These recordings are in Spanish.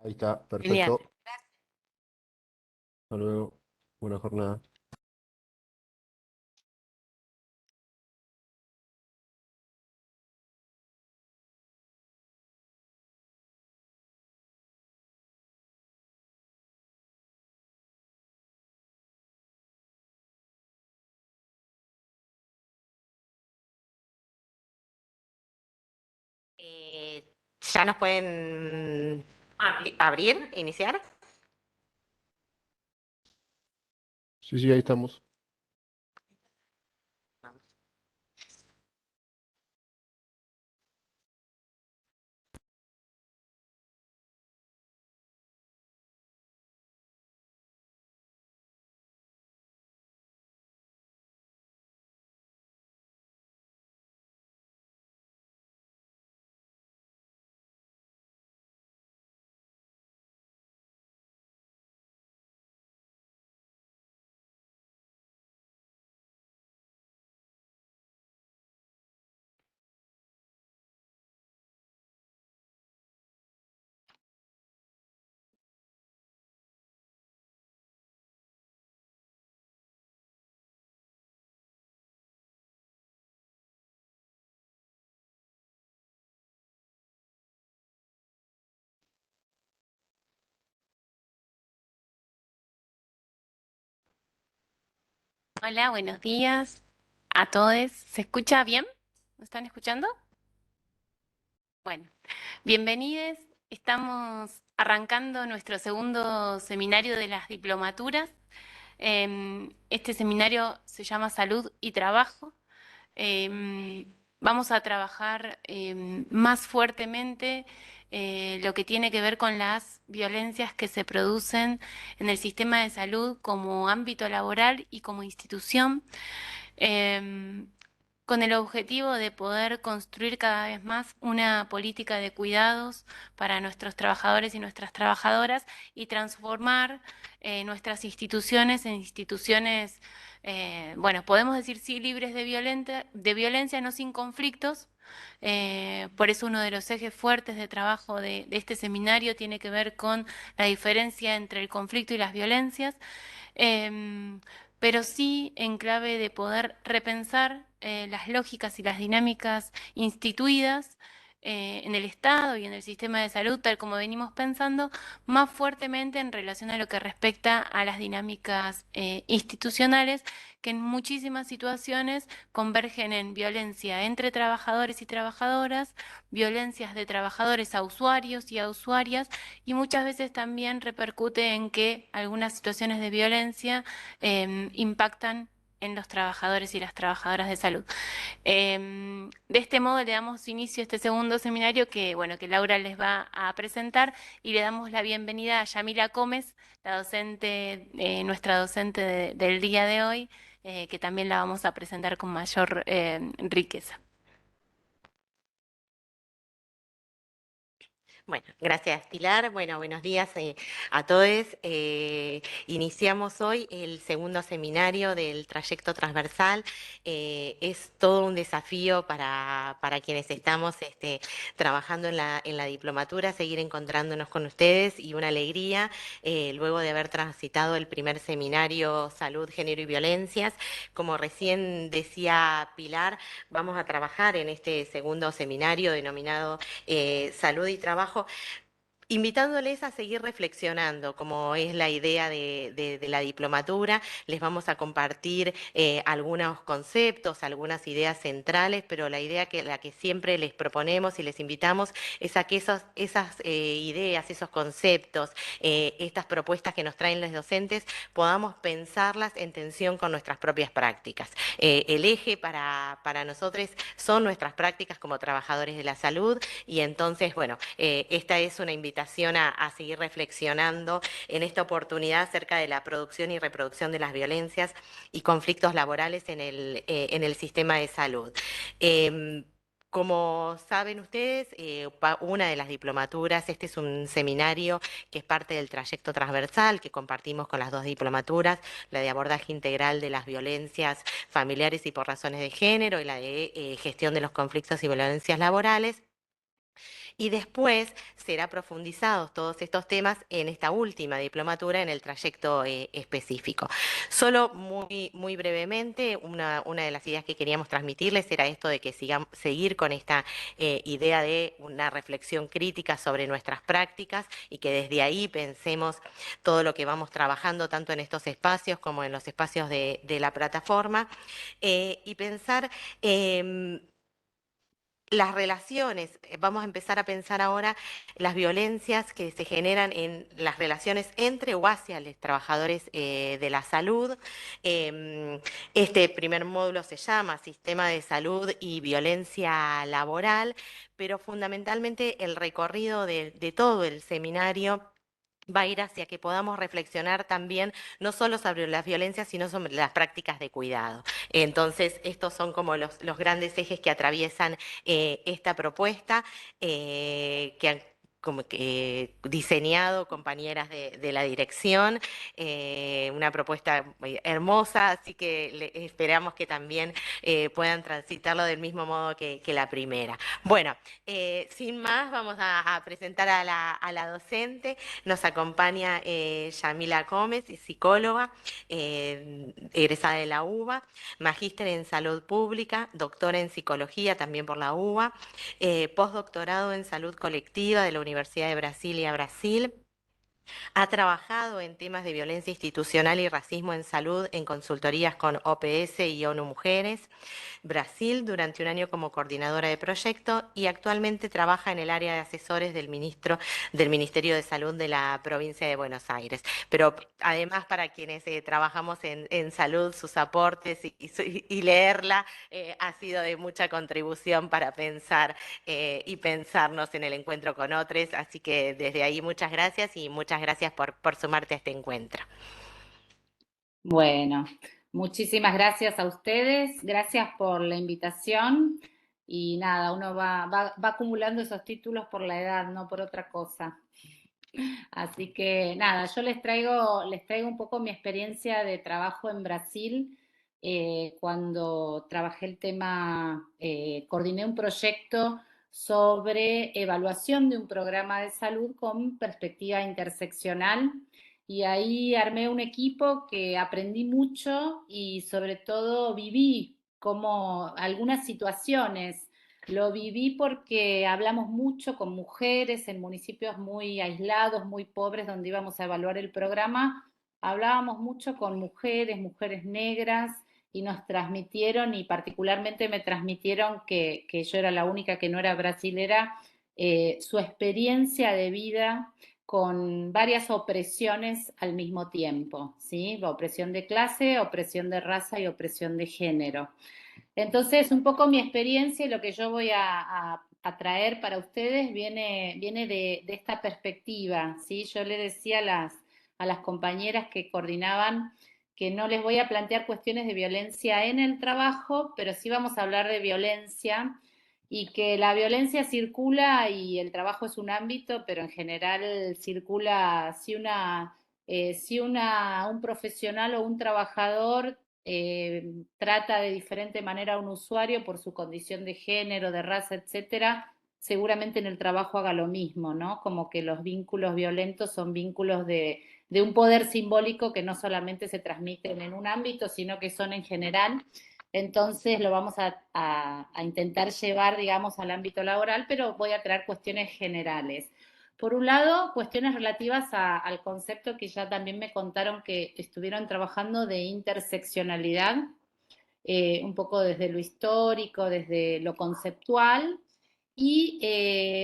Ahí está, Genial. perfecto. Hasta luego. Buena jornada. Eh, ¿Ya nos pueden abrir, iniciar? Sí, sí, ahí estamos. Hola, buenos días a todos. ¿Se escucha bien? ¿Me están escuchando? Bueno, bienvenidos. Estamos arrancando nuestro segundo seminario de las diplomaturas. Este seminario se llama Salud y Trabajo. Vamos a trabajar más fuertemente lo que tiene que ver con las violencias que se producen en el sistema de salud como ámbito laboral y como institución, em, con el objetivo de poder construir cada vez más una política de cuidados para nuestros trabajadores y nuestras trabajadoras y transformar nuestras instituciones en instituciones, bueno, podemos decir sí libres de violencia, no sin conflictos. Por eso uno de los ejes fuertes de trabajo de este seminario tiene que ver con la diferencia entre el conflicto y las violencias, em, pero sí en clave de poder repensar las lógicas y las dinámicas instituidas en el Estado y en el sistema de salud, tal como venimos pensando, más fuertemente en relación a lo que respecta a las dinámicas institucionales, que en muchísimas situaciones convergen en violencia entre trabajadores y trabajadoras, violencias de trabajadores a usuarios y a usuarias, y muchas veces también repercute en que algunas situaciones de violencia impactan en los trabajadores y las trabajadoras de salud. De este modo le damos inicio a este segundo seminario que, bueno, que Laura les va a presentar, y le damos la bienvenida a Yamila Gómez, la docente, nuestra docente del día de hoy, que también la vamos a presentar con mayor riqueza. Bueno, gracias Pilar. Bueno, buenos días a todos. Iniciamos hoy el segundo seminario del trayecto transversal. Es todo un desafío para quienes estamos trabajando en la diplomatura, seguir encontrándonos con ustedes, y una alegría luego de haber transitado el primer seminario Salud, Género y Violencias. Como recién decía Pilar, vamos a trabajar en este segundo seminario denominado Salud y Trabajo, invitándoles a seguir reflexionando, como es la idea de la diplomatura. Les vamos a compartir algunos conceptos, algunas ideas centrales, pero la que siempre les proponemos y les invitamos es a que esas ideas, esos conceptos, estas propuestas que nos traen los docentes, podamos pensarlas en tensión con nuestras propias prácticas. El eje para nosotros son nuestras prácticas como trabajadores de la salud, y entonces, bueno, esta es una invitación a seguir reflexionando en esta oportunidad acerca de la producción y reproducción de las violencias y conflictos laborales en el sistema de salud. Como saben ustedes, una de las diplomaturas, este es un seminario que es parte del trayecto transversal que compartimos con las dos diplomaturas, la de abordaje integral de las violencias familiares y por razones de género, y la de gestión de los conflictos y violencias laborales. Y después será profundizados todos estos temas en esta última diplomatura en el trayecto específico. Solo muy brevemente, una de las ideas que queríamos transmitirles era esto de que seguir con esta idea de una reflexión crítica sobre nuestras prácticas y que desde ahí pensemos todo lo que vamos trabajando tanto en estos espacios como en los espacios de la plataforma, y pensar las relaciones. Vamos a empezar a pensar ahora las violencias que se generan en las relaciones entre o hacia los trabajadores de la salud. Este primer módulo se llama Sistema de Salud y Violencia Laboral, pero fundamentalmente el recorrido de todo el seminario va a ir hacia que podamos reflexionar también no solo sobre las violencias, sino sobre las prácticas de cuidado. Entonces, estos son como los grandes ejes que atraviesan esta propuesta, que han como que diseñado compañeras de la dirección, una propuesta hermosa, así que esperamos que también puedan transitarlo del mismo modo que la primera. Bueno, sin más, vamos a presentar a la docente. Nos acompaña Yamila Gómez, psicóloga, egresada de la UBA, magíster en salud pública, doctora en psicología también por la UBA, postdoctorado en salud colectiva de la Universidad de Brasilia, Brasil. Ha trabajado en temas de violencia institucional y racismo en salud en consultorías con OPS y ONU Mujeres, Brasil, durante un año como coordinadora de proyecto, y actualmente trabaja en el área de asesores del Ministerio de Salud de la provincia de Buenos Aires. Pero además, para quienes trabajamos en salud, sus aportes y leerla ha sido de mucha contribución para pensar y pensarnos en el encuentro con otros. Así que desde ahí muchas gracias y muchas gracias por sumarte a este encuentro. Bueno, muchísimas gracias a ustedes, gracias por la invitación y nada, uno va acumulando esos títulos por la edad, no por otra cosa. Así que nada, yo les traigo un poco mi experiencia de trabajo en Brasil. Cuando trabajé el tema, coordiné un proyecto sobre evaluación de un programa de salud con perspectiva interseccional y ahí armé un equipo que aprendí mucho y sobre todo viví como algunas situaciones. Lo viví porque hablamos mucho con mujeres en municipios muy aislados, muy pobres, donde íbamos a evaluar el programa. Hablábamos mucho con mujeres negras, y nos transmitieron, y particularmente me transmitieron que yo era la única que no era brasilera, su experiencia de vida con varias opresiones al mismo tiempo, ¿sí? Opresión de clase, opresión de raza y opresión de género. Entonces, un poco mi experiencia y lo que yo voy a traer para ustedes viene de esta perspectiva, ¿sí? Yo le decía a las compañeras que coordinaban que no les voy a plantear cuestiones de violencia en el trabajo, pero sí vamos a hablar de violencia y que la violencia circula y el trabajo es un ámbito, pero en general circula si un profesional o un trabajador trata de diferente manera a un usuario por su condición de género, de raza, etcétera, seguramente en el trabajo haga lo mismo, ¿no? Como que los vínculos violentos son vínculos de un poder simbólico que no solamente se transmiten en un ámbito, sino que son en general. Entonces lo vamos a intentar llevar, digamos, al ámbito laboral, pero voy a traer cuestiones generales. Por un lado, cuestiones relativas al concepto que ya también me contaron que estuvieron trabajando de interseccionalidad, un poco desde lo histórico, desde lo conceptual, y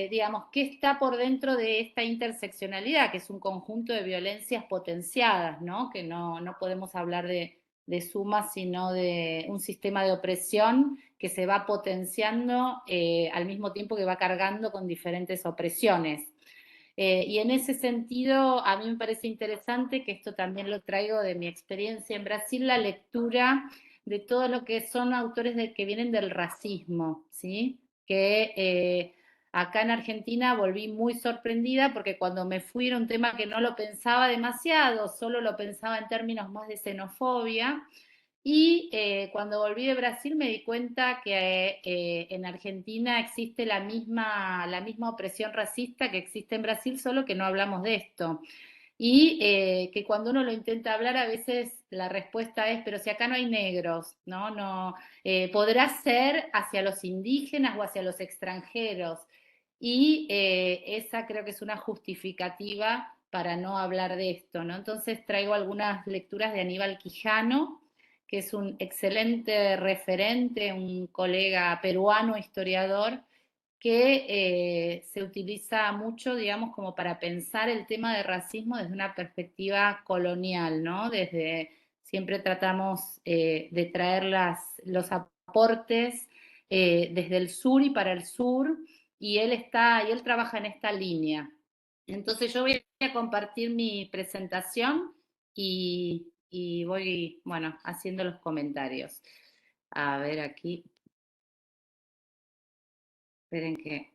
digamos, ¿qué está por dentro de esta interseccionalidad? Que es un conjunto de violencias potenciadas, ¿no? Que no podemos hablar de suma, sino de un sistema de opresión que se va potenciando al mismo tiempo que va cargando con diferentes opresiones. Y en ese sentido, a mí me parece interesante, que esto también lo traigo de mi experiencia en Brasil, la lectura de todo lo que son autores que vienen del racismo, ¿sí? Que acá en Argentina volví muy sorprendida porque cuando me fui era un tema que no lo pensaba demasiado, solo lo pensaba en términos más de xenofobia, Y cuando volví de Brasil me di cuenta que en Argentina existe la misma opresión racista que existe en Brasil, solo que no hablamos de esto. Y que cuando uno lo intenta hablar, a veces la respuesta es, pero si acá no hay negros, ¿no? No, podrá ser hacia los indígenas o hacia los extranjeros. Y esa creo que es una justificativa para no hablar de esto, ¿no? Entonces traigo algunas lecturas de Aníbal Quijano, que es un excelente referente, un colega peruano, historiador, que se utiliza mucho, digamos, como para pensar el tema de racismo desde una perspectiva colonial, ¿no? Siempre tratamos de traer los aportes desde el sur y para el sur, y él trabaja en esta línea. Entonces yo voy a compartir mi presentación y voy, bueno, haciendo los comentarios. A ver aquí. Esperen que...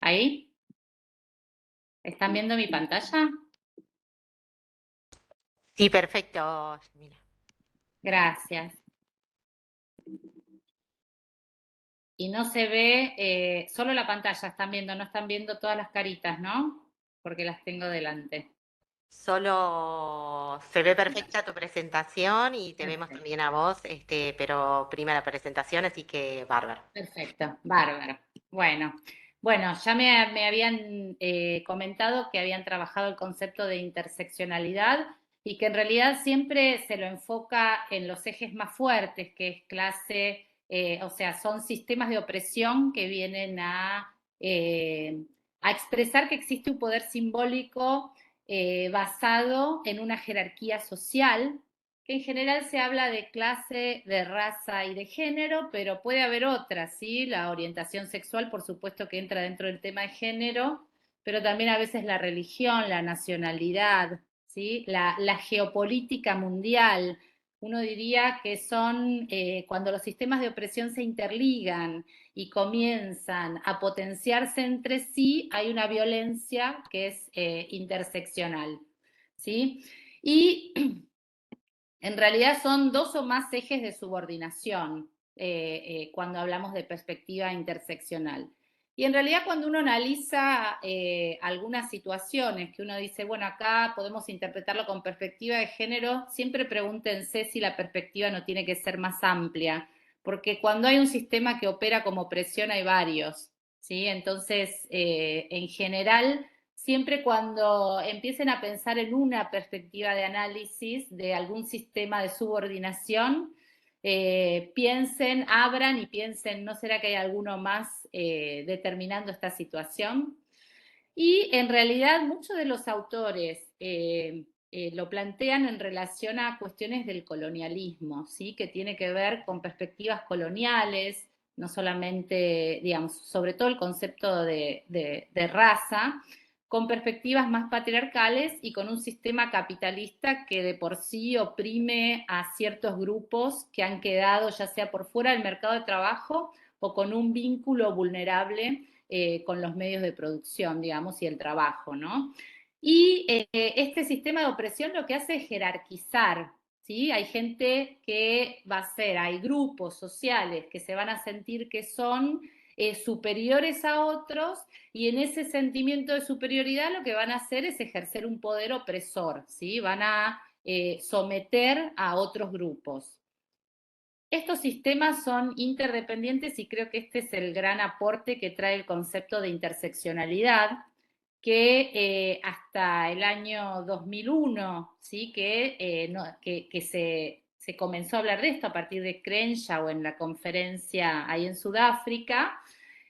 ¿Ahí? ¿Están viendo mi pantalla? Sí, perfecto, Yamila. Gracias. Y no se ve, solo la pantalla están viendo, no están viendo todas las caritas, ¿no? Porque las tengo delante. Solo se ve perfecta tu presentación y te vemos Perfecto. también a vos, pero prima la presentación, así que bárbaro. Perfecto, bárbaro. Bueno, ya me habían comentado que habían trabajado el concepto de interseccionalidad y que en realidad siempre se lo enfoca en los ejes más fuertes, que es clase, o sea, son sistemas de opresión que vienen a expresar que existe un poder simbólico basado en una jerarquía social, que en general se habla de clase, de raza y de género, pero puede haber otras, ¿sí? La orientación sexual, por supuesto que entra dentro del tema de género, pero también a veces la religión, la nacionalidad, ¿sí? La geopolítica mundial. Uno diría que son cuando los sistemas de opresión se interligan y comienzan a potenciarse entre sí, hay una violencia que es interseccional, ¿sí? Y en realidad son dos o más ejes de subordinación cuando hablamos de perspectiva interseccional. Y en realidad cuando uno analiza algunas situaciones que uno dice, bueno, acá podemos interpretarlo con perspectiva de género, siempre pregúntense si la perspectiva no tiene que ser más amplia, porque cuando hay un sistema que opera como opresión hay varios, ¿sí? Entonces, en general, siempre cuando empiecen a pensar en una perspectiva de análisis de algún sistema de subordinación, piensen, abran y piensen, ¿no será que hay alguno más determinando esta situación? Y en realidad muchos de los autores lo plantean en relación a cuestiones del colonialismo, ¿sí? Que tiene que ver con perspectivas coloniales, no solamente, digamos, sobre todo el concepto de raza, con perspectivas más patriarcales y con un sistema capitalista que de por sí oprime a ciertos grupos que han quedado ya sea por fuera del mercado de trabajo o con un vínculo vulnerable con los medios de producción, digamos, y el trabajo, ¿no? Y este sistema de opresión lo que hace es jerarquizar, ¿sí? Hay gente que va a ser, hay grupos sociales que se van a sentir que son superiores a otros y en ese sentimiento de superioridad lo que van a hacer es ejercer un poder opresor, ¿sí? Van a someter a otros grupos. Estos sistemas son interdependientes y creo que este es el gran aporte que trae el concepto de interseccionalidad, que hasta el año 2001, ¿sí? que se comenzó a hablar de esto a partir de Crenshaw en la conferencia ahí en Sudáfrica,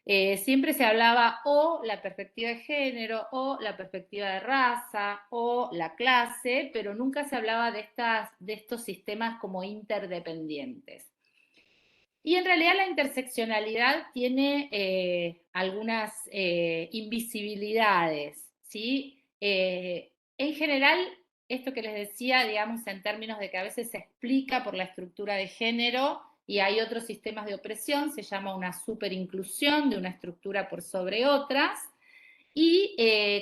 siempre se hablaba o la perspectiva de género, o la perspectiva de raza, o la clase, pero nunca se hablaba de estos sistemas como interdependientes. Y en realidad la interseccionalidad tiene algunas invisibilidades, ¿sí? En general, esto que les decía, digamos, en términos de que a veces se explica por la estructura de género y hay otros sistemas de opresión, se llama una superinclusión de una estructura por sobre otras. Y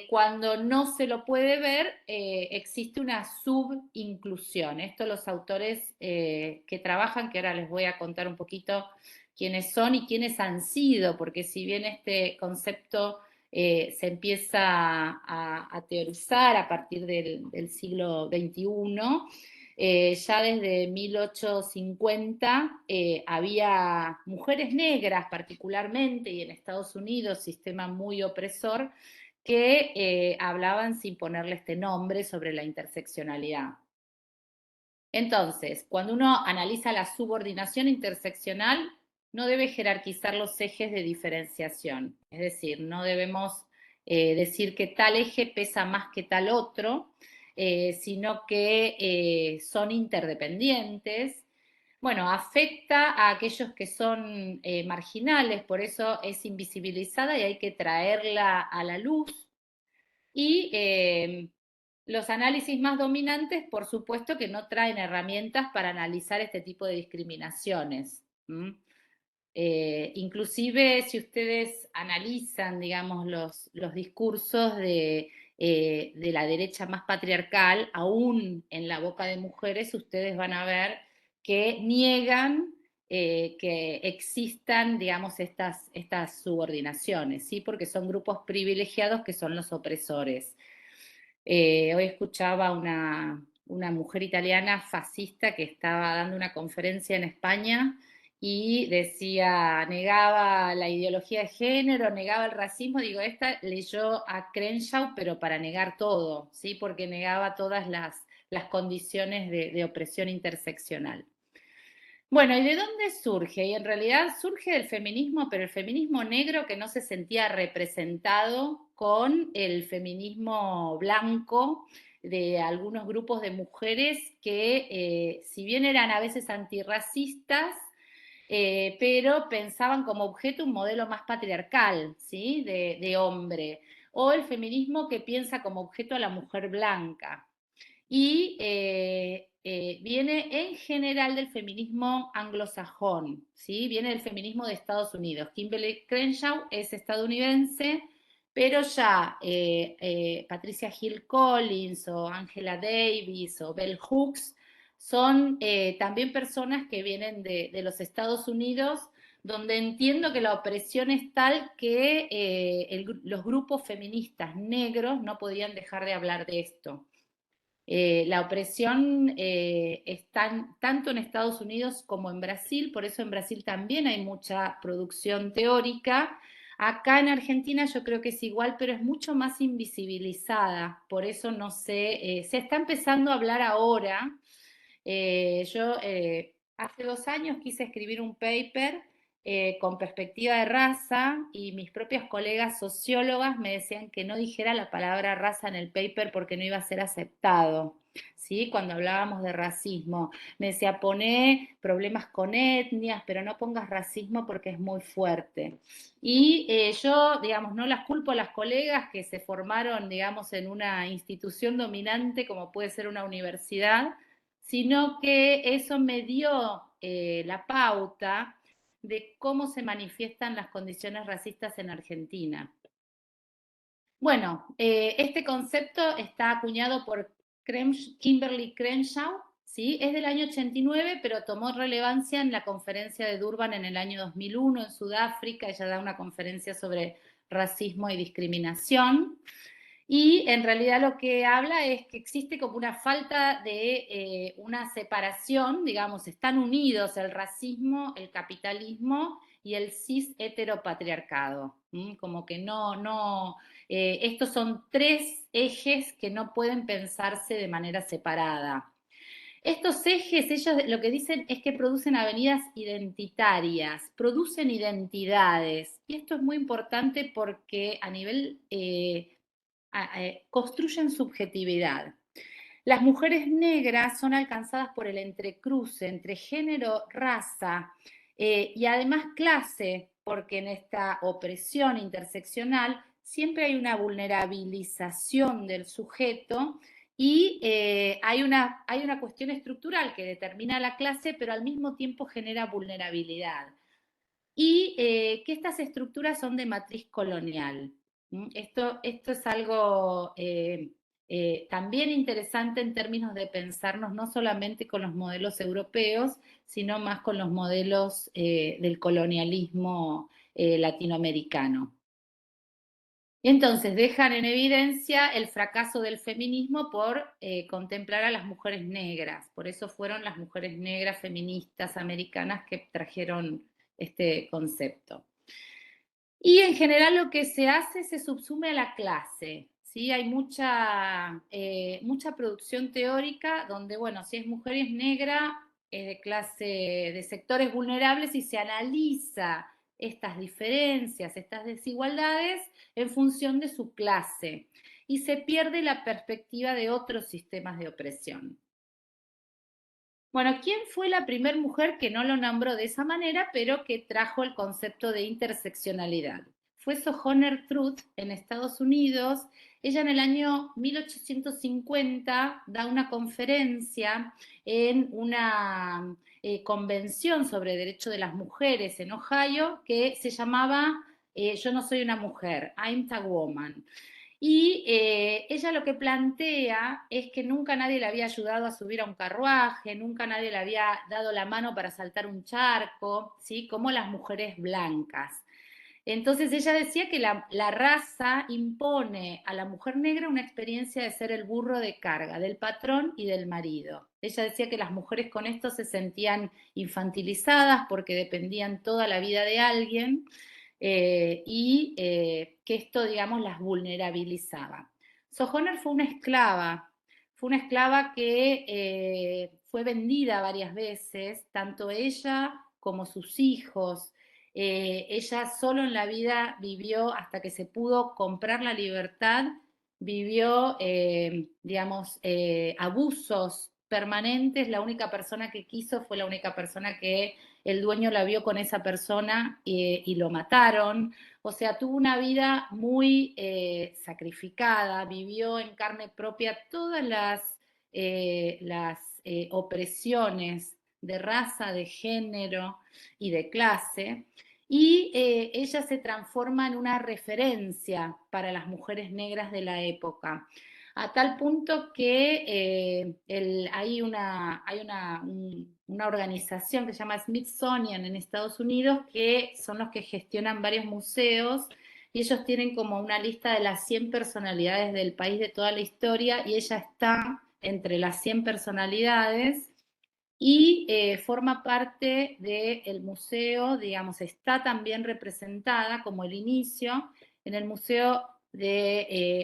cuando no se lo puede ver, existe una subinclusión. Esto los autores que trabajan, que ahora les voy a contar un poquito quiénes son y quiénes han sido, porque si bien este concepto se empieza a teorizar a partir del siglo XXI, ya desde 1850 había mujeres negras particularmente, y en Estados Unidos, sistema muy opresor, que hablaban sin ponerle este nombre sobre la interseccionalidad. Entonces, cuando uno analiza la subordinación interseccional, no debe jerarquizar los ejes de diferenciación, es decir, no debemos decir que tal eje pesa más que tal otro, sino que son interdependientes. Bueno, afecta a aquellos que son marginales, por eso es invisibilizada y hay que traerla a la luz. Y los análisis más dominantes, por supuesto, que no traen herramientas para analizar este tipo de discriminaciones. Inclusive si ustedes analizan, digamos, los discursos de la derecha más patriarcal, aún en la boca de mujeres, ustedes van a ver que niegan que existan, digamos, estas subordinaciones, ¿sí? Porque son grupos privilegiados que son los opresores. Hoy escuchaba una mujer italiana fascista que estaba dando una conferencia en España y decía, negaba la ideología de género, negaba el racismo. Digo, esta leyó a Crenshaw, pero para negar todo, ¿sí? Porque negaba todas las condiciones de opresión interseccional. Bueno, ¿y de dónde surge? Y en realidad surge del feminismo, pero el feminismo negro que no se sentía representado con el feminismo blanco de algunos grupos de mujeres que, si bien eran a veces antirracistas, pero pensaban como objeto un modelo más patriarcal, ¿sí? De hombre. O el feminismo que piensa como objeto a la mujer blanca. Y viene en general del feminismo anglosajón, ¿sí? Viene del feminismo de Estados Unidos. Kimberly Crenshaw es estadounidense, pero ya Patricia Hill Collins o Angela Davis o Bell Hooks son también personas que vienen de los Estados Unidos, donde entiendo que la opresión es tal que los grupos feministas negros no podían dejar de hablar de esto. La opresión está tanto en Estados Unidos como en Brasil, por eso en Brasil también hay mucha producción teórica. Acá en Argentina yo creo que es igual, pero es mucho más invisibilizada, por eso no sé, se está empezando a hablar ahora. Yo hace 2 años quise escribir un paper con perspectiva de raza y mis propias colegas sociólogas me decían que no dijera la palabra raza en el paper porque no iba a ser aceptado, ¿sí? Cuando hablábamos de racismo. Me decía, poné problemas con etnias, pero no pongas racismo porque es muy fuerte. Y yo, digamos, no las culpo a las colegas que se formaron, digamos, en una institución dominante como puede ser una universidad, sino que eso me dio la pauta de cómo se manifiestan las condiciones racistas en Argentina. Bueno, este concepto está acuñado por Kimberly Crenshaw, ¿sí? Es del año 89, pero tomó relevancia en la conferencia de Durban en el año 2001 en Sudáfrica. Ella da una conferencia sobre racismo y discriminación. Y en realidad lo que habla es que existe como una falta de una separación, digamos, están unidos el racismo, el capitalismo y el cis heteropatriarcado. Como que estos son 3 ejes que no pueden pensarse de manera separada. Estos ejes, ellos lo que dicen es que producen avenidas identitarias, producen identidades. Y esto es muy importante porque a nivel construyen subjetividad. Las mujeres negras son alcanzadas por el entrecruce entre género, raza y además clase, porque en esta opresión interseccional siempre hay una vulnerabilización del sujeto y hay una cuestión estructural que determina la clase, pero al mismo tiempo genera vulnerabilidad. Y que estas estructuras son de matriz colonial. Esto es algo también interesante en términos de pensarnos no solamente con los modelos europeos, sino más con los modelos del colonialismo latinoamericano. Entonces, dejan en evidencia el fracaso del feminismo por contemplar a las mujeres negras. Por eso fueron las mujeres negras feministas americanas que trajeron este concepto. Y en general lo que se hace se subsume a la clase, ¿sí? Hay mucha producción teórica donde, bueno, si es mujer y es negra, es de clase, de sectores vulnerables y se analiza estas diferencias, estas desigualdades en función de su clase y se pierde la perspectiva de otros sistemas de opresión. Bueno, ¿quién fue la primera mujer que no lo nombró de esa manera, pero que trajo el concepto de interseccionalidad? Fue Sojourner Truth en Estados Unidos. Ella en el año 1850 da una conferencia en una convención sobre derecho de las mujeres en Ohio que se llamaba Yo no soy una mujer, I'm a woman. Y ella lo que plantea es que nunca nadie le había ayudado a subir a un carruaje, nunca nadie le había dado la mano para saltar un charco, ¿sí? Como las mujeres blancas. Entonces ella decía que la raza impone a la mujer negra una experiencia de ser el burro de carga del patrón y del marido. Ella decía que las mujeres con esto se sentían infantilizadas porque dependían toda la vida de alguien. Y que esto, digamos, las vulnerabilizaba. Sojourner fue una esclava que fue vendida varias veces, tanto ella como sus hijos. Ella solo en la vida vivió, hasta que se pudo comprar la libertad, vivió, digamos, abusos permanentes. La única persona que quiso fue la única persona que el dueño la vio con esa persona y lo mataron. O sea, tuvo una vida muy sacrificada, vivió en carne propia todas las opresiones de raza, de género y de clase. Y ella se transforma en una referencia para las mujeres negras de la época, a tal punto que hay una organización que se llama Smithsonian en Estados Unidos, que son los que gestionan varios museos, y ellos tienen como una lista de las 100 personalidades del país de toda la historia, y ella está entre las 100 personalidades, y forma parte del museo, digamos, está también representada como el inicio en el Museo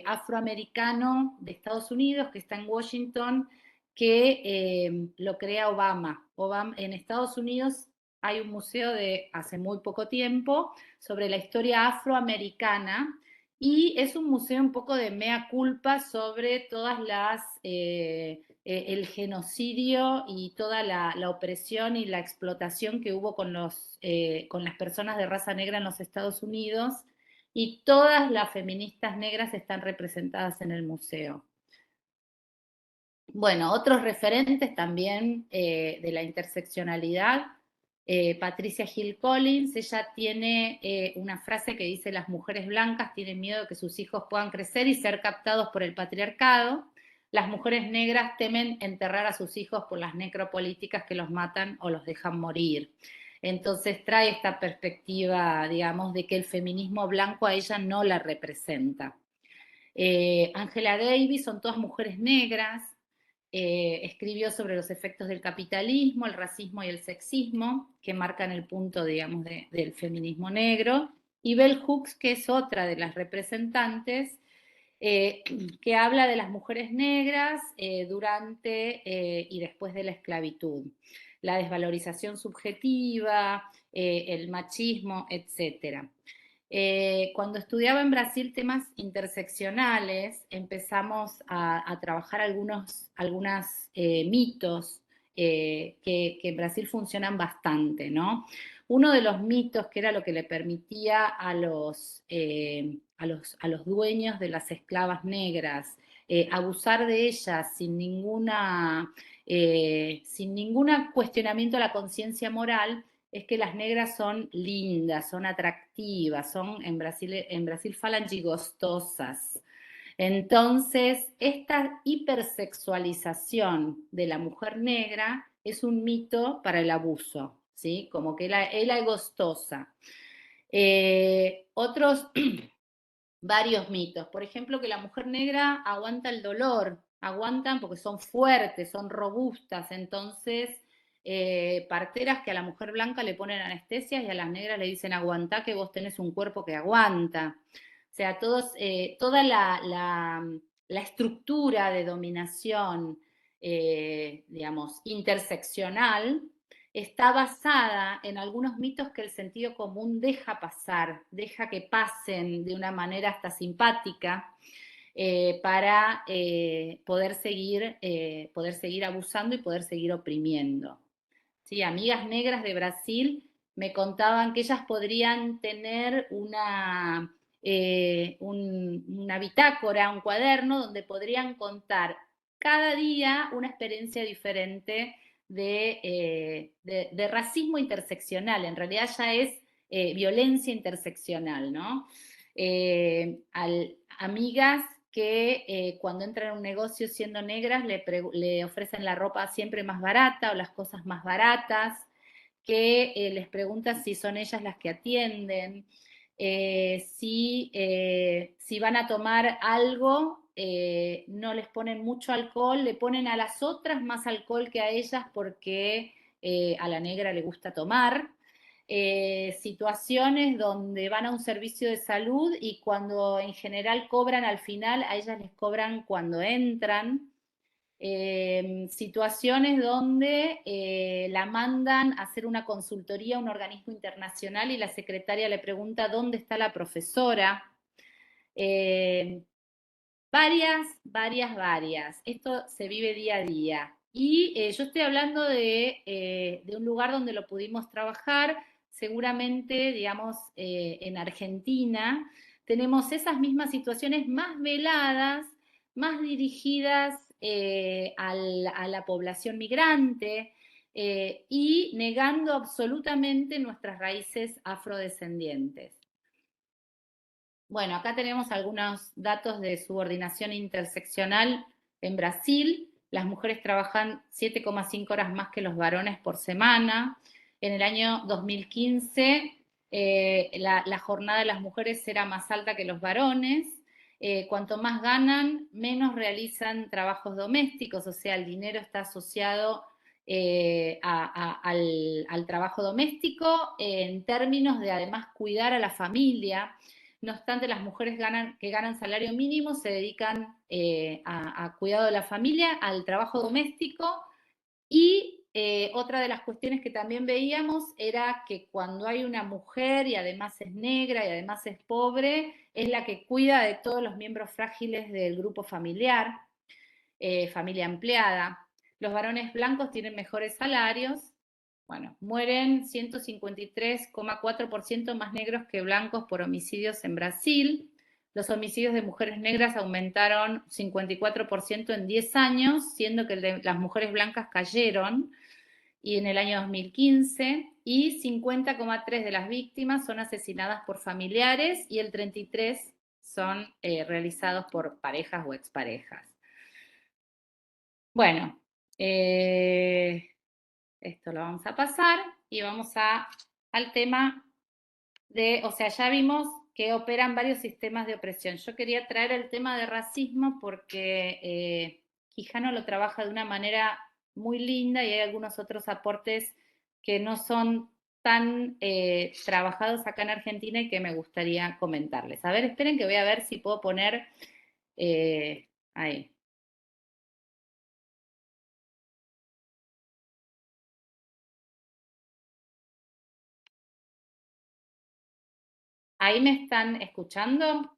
Afroamericano de Estados Unidos, que está en Washington, que lo crea Obama. En Estados Unidos hay un museo de hace muy poco tiempo sobre la historia afroamericana, y es un museo un poco de mea culpa sobre todas las el genocidio y toda la opresión y la explotación que hubo con las personas de raza negra en los Estados Unidos, y todas las feministas negras están representadas en el museo. Bueno, otros referentes también de la interseccionalidad, Patricia Hill Collins. Ella tiene una frase que dice: las mujeres blancas tienen miedo de que sus hijos puedan crecer y ser captados por el patriarcado. Las mujeres negras temen enterrar a sus hijos por las necropolíticas que los matan o los dejan morir. Entonces trae esta perspectiva, digamos, de que el feminismo blanco a ella no la representa. Angela Davis, son todas mujeres negras. Escribió sobre los efectos del capitalismo, el racismo y el sexismo, que marcan el punto, digamos, del feminismo negro. Y Bell Hooks, que es otra de las representantes, que habla de las mujeres negras durante y después de la esclavitud, la desvalorización subjetiva, el machismo, etc. Cuando estudiaba en Brasil temas interseccionales, empezamos a trabajar algunos mitos que en Brasil funcionan bastante, ¿no? uno de los mitos que era lo que le permitía a los dueños de las esclavas negras abusar de ellas sin ninguna cuestionamiento a la conciencia moral, es que las negras son lindas, son atractivas, son, en Brasil falan gostosas. Entonces, esta hipersexualización de la mujer negra es un mito para el abuso, ¿sí? Como que ella es gostosa. Otros varios mitos. Por ejemplo, que la mujer negra aguanta el dolor, aguantan porque son fuertes, son robustas, entonces parteras que a la mujer blanca le ponen anestesias y a las negras le dicen aguantá que vos tenés un cuerpo que aguanta. O sea, toda la estructura de dominación, digamos, interseccional, está basada en algunos mitos que el sentido común deja pasar, deja que pasen de una manera hasta simpática para poder seguir abusando y poder seguir oprimiendo. ¿Sí? Amigas negras de Brasil me contaban que ellas podrían tener una bitácora, un cuaderno, donde podrían contar cada día una experiencia diferente de racismo interseccional. En realidad ya es violencia interseccional, ¿no? Amigas que cuando entran a un negocio siendo negras le ofrecen la ropa siempre más barata o las cosas más baratas, que les preguntan si son ellas las que atienden, si van a tomar algo, no les ponen mucho alcohol, le ponen a las otras más alcohol que a ellas porque a la negra le gusta tomar. Situaciones donde van a un servicio de salud y cuando en general cobran al final, a ellas les cobran cuando entran. Situaciones donde la mandan a hacer una consultoría a un organismo internacional y la secretaria le pregunta dónde está la profesora. Varias. Esto se vive día a día. Y yo estoy hablando de un lugar donde lo pudimos trabajar, seguramente, digamos, en Argentina, tenemos esas mismas situaciones más veladas, más dirigidas a la población migrante y negando absolutamente nuestras raíces afrodescendientes. Bueno, acá tenemos algunos datos de subordinación interseccional en Brasil. Las mujeres trabajan 7,5 horas más que los varones por semana. En el año 2015, la jornada de las mujeres era más alta que los varones. Cuanto más ganan, menos realizan trabajos domésticos, o sea, el dinero está asociado al trabajo doméstico en términos de además cuidar a la familia. No obstante, las mujeres que ganan salario mínimo se dedican a cuidado de la familia, al trabajo doméstico y otra de las cuestiones que también veíamos era que cuando hay una mujer y además es negra y además es pobre, es la que cuida de todos los miembros frágiles del grupo familiar, familia empleada. Los varones blancos tienen mejores salarios. Bueno, mueren 153,4% más negros que blancos por homicidios en Brasil. Los homicidios de mujeres negras aumentaron 54% en 10 años, siendo que las mujeres blancas cayeron y en el año 2015, y 50,3% de las víctimas son asesinadas por familiares y el 33% son realizados por parejas o exparejas. Bueno, esto lo vamos a pasar y vamos al tema o sea, ya vimos que operan varios sistemas de opresión. Yo quería traer el tema de racismo porque Quijano lo trabaja de una manera muy linda y hay algunos otros aportes que no son tan trabajados acá en Argentina y que me gustaría comentarles. A ver, esperen que voy a ver si puedo poner ahí. ¿Ahí me están escuchando?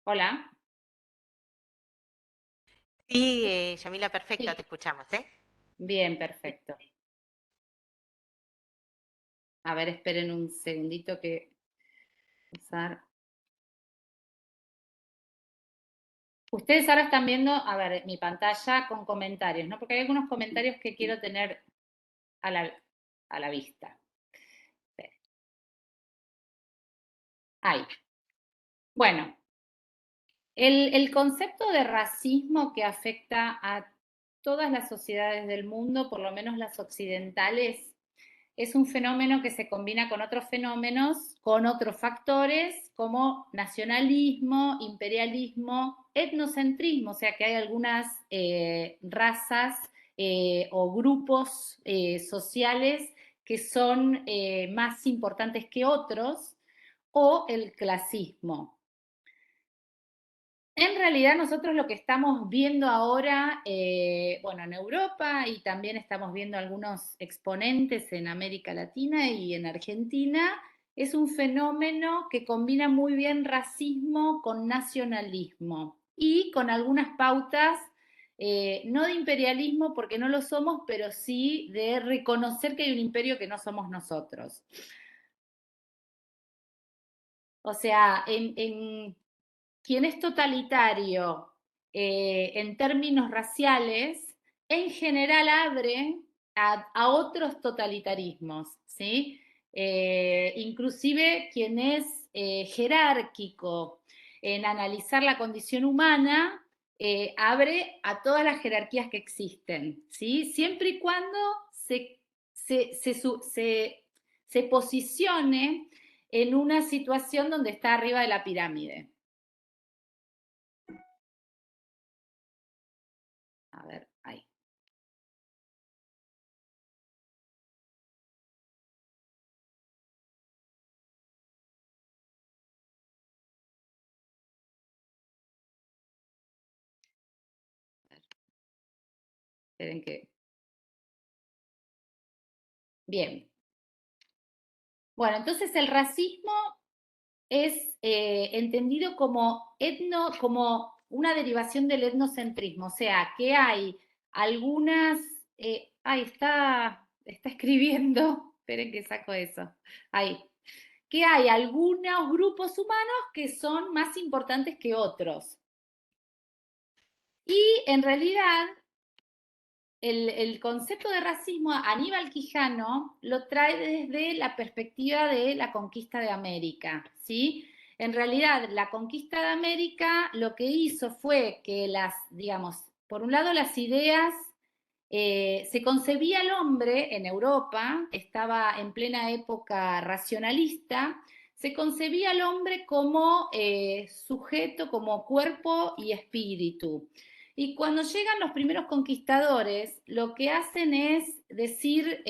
Hola. Sí, Yamila, perfecto, Sí. te escuchamos, ¿eh? Bien, perfecto. A ver, esperen un segundito que usar. Ustedes ahora están viendo, a ver, mi pantalla con comentarios, ¿no? Porque hay algunos comentarios que quiero tener a la vista. Esperen. Ahí. Bueno, el concepto de racismo que afecta a todas las sociedades del mundo, por lo menos las occidentales, es un fenómeno que se combina con otros fenómenos, con otros factores como nacionalismo, imperialismo, etnocentrismo, o sea que hay algunas razas o grupos sociales que son más importantes que otros, o el clasismo. En realidad nosotros lo que estamos viendo ahora, bueno, en Europa y también estamos viendo algunos exponentes en América Latina y en Argentina, es un fenómeno que combina muy bien racismo con nacionalismo y con algunas pautas, no de imperialismo porque no lo somos, pero sí de reconocer que hay un imperio que no somos nosotros. O sea, quien es totalitario en términos raciales, en general abre a otros totalitarismos, ¿sí? Inclusive quien es jerárquico en analizar la condición humana, abre a todas las jerarquías que existen, ¿sí? Siempre y cuando se posicione en una situación donde está arriba de la pirámide. A ver, ahí. Esperen que... Bien. Bueno, entonces el racismo es entendido como como una derivación del etnocentrismo, o sea, que hay algunas... ahí está escribiendo, esperen que saco eso, ahí, que hay algunos grupos humanos que son más importantes que otros. Y en realidad el concepto de racismo, Aníbal Quijano lo trae desde la perspectiva de la conquista de América, ¿sí? En realidad, la conquista de América lo que hizo fue que digamos, por un lado las ideas, se concebía al hombre en Europa, estaba en plena época racionalista, se concebía al hombre como sujeto, como cuerpo y espíritu. Y cuando llegan los primeros conquistadores, lo que hacen es decir,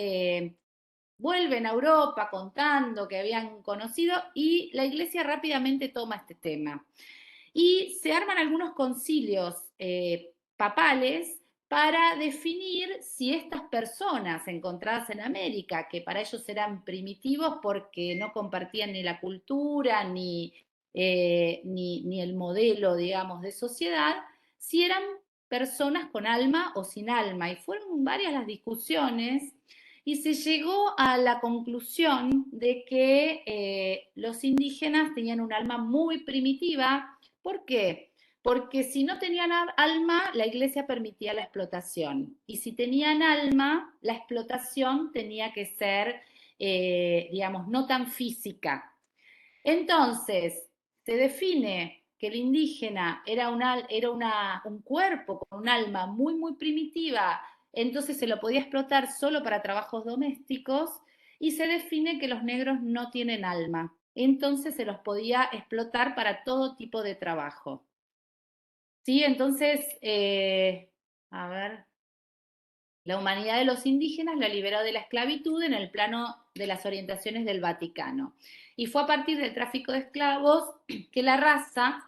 vuelven a Europa contando que habían conocido y la iglesia rápidamente toma este tema. Y se arman algunos concilios papales para definir si estas personas encontradas en América, que para ellos eran primitivos porque no compartían ni la cultura ni el modelo, digamos, de sociedad, si eran personas con alma o sin alma. Y fueron varias las discusiones y se llegó a la conclusión de que los indígenas tenían un alma muy primitiva. ¿Por qué? Porque si no tenían alma, la iglesia permitía la explotación. Y si tenían alma, la explotación tenía que ser, digamos, no tan física. Entonces, se define que el indígena era un cuerpo con un alma muy, muy primitiva, entonces se lo podía explotar solo para trabajos domésticos, y se define que los negros no tienen alma, entonces se los podía explotar para todo tipo de trabajo. ¿Sí? Entonces, a ver, la humanidad de los indígenas la liberó de la esclavitud en el plano de las orientaciones del Vaticano. Y fue a partir del tráfico de esclavos que la raza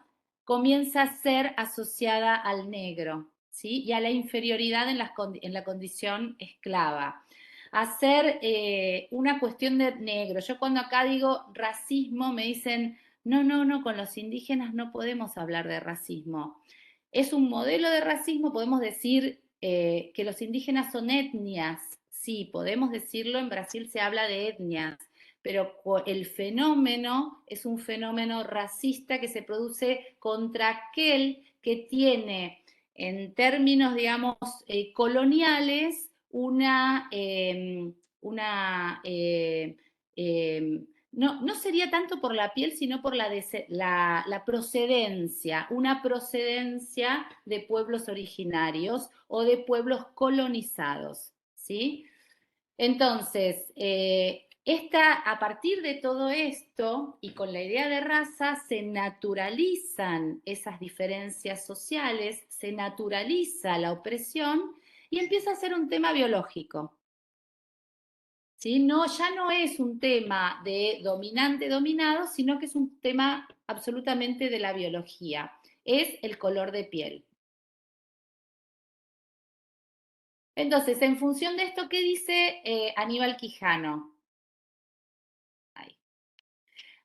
comienza a ser asociada al negro, ¿sí? Y a la inferioridad en la condición esclava. A ser una cuestión de negro. Yo cuando acá digo racismo me dicen, no, no, no, con los indígenas no podemos hablar de racismo. Es un modelo de racismo, podemos decir, que los indígenas son etnias. Sí, podemos decirlo, en Brasil se habla de etnias, pero el fenómeno es un fenómeno racista que se produce contra aquel que tiene, en términos, digamos, coloniales, no sería tanto por la piel, sino por la procedencia, una procedencia de pueblos originarios o de pueblos colonizados, ¿sí? Entonces, a partir de todo esto y con la idea de raza, se naturalizan esas diferencias sociales, se naturaliza la opresión y empieza a ser un tema biológico. ¿Sí? No, ya no es un tema de dominante-dominado, sino que es un tema absolutamente de la biología. Es el color de piel. Entonces, en función de esto, ¿qué dice Aníbal Quijano? Ahí.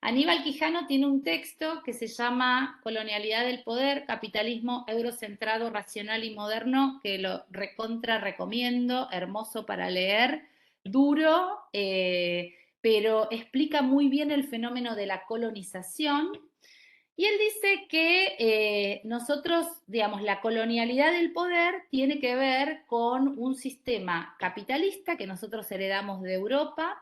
Aníbal Quijano tiene un texto que se llama Colonialidad del Poder, Capitalismo Eurocentrado, Racional y Moderno, que lo recontra recomiendo, hermoso para leer, duro, pero explica muy bien el fenómeno de la colonización. Y él dice que nosotros, digamos, la colonialidad del poder tiene que ver con un sistema capitalista que nosotros heredamos de Europa,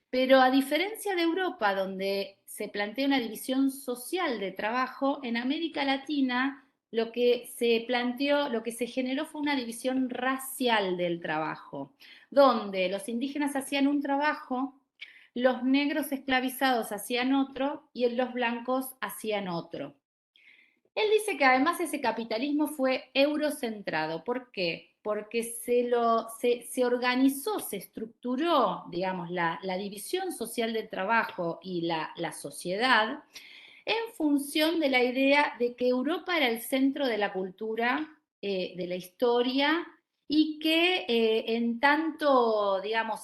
pero a diferencia de Europa, donde se plantea una división social de trabajo, en América Latina lo que se planteó, lo que se generó fue una división racial del trabajo, donde los indígenas hacían un trabajo, los negros esclavizados hacían otro y los blancos hacían otro. Él dice que además ese capitalismo fue eurocentrado. ¿Por qué? Porque se organizó, se estructuró, digamos, la división social del trabajo y la sociedad en función de la idea de que Europa era el centro de la cultura, de la historia, y que en tanto, digamos,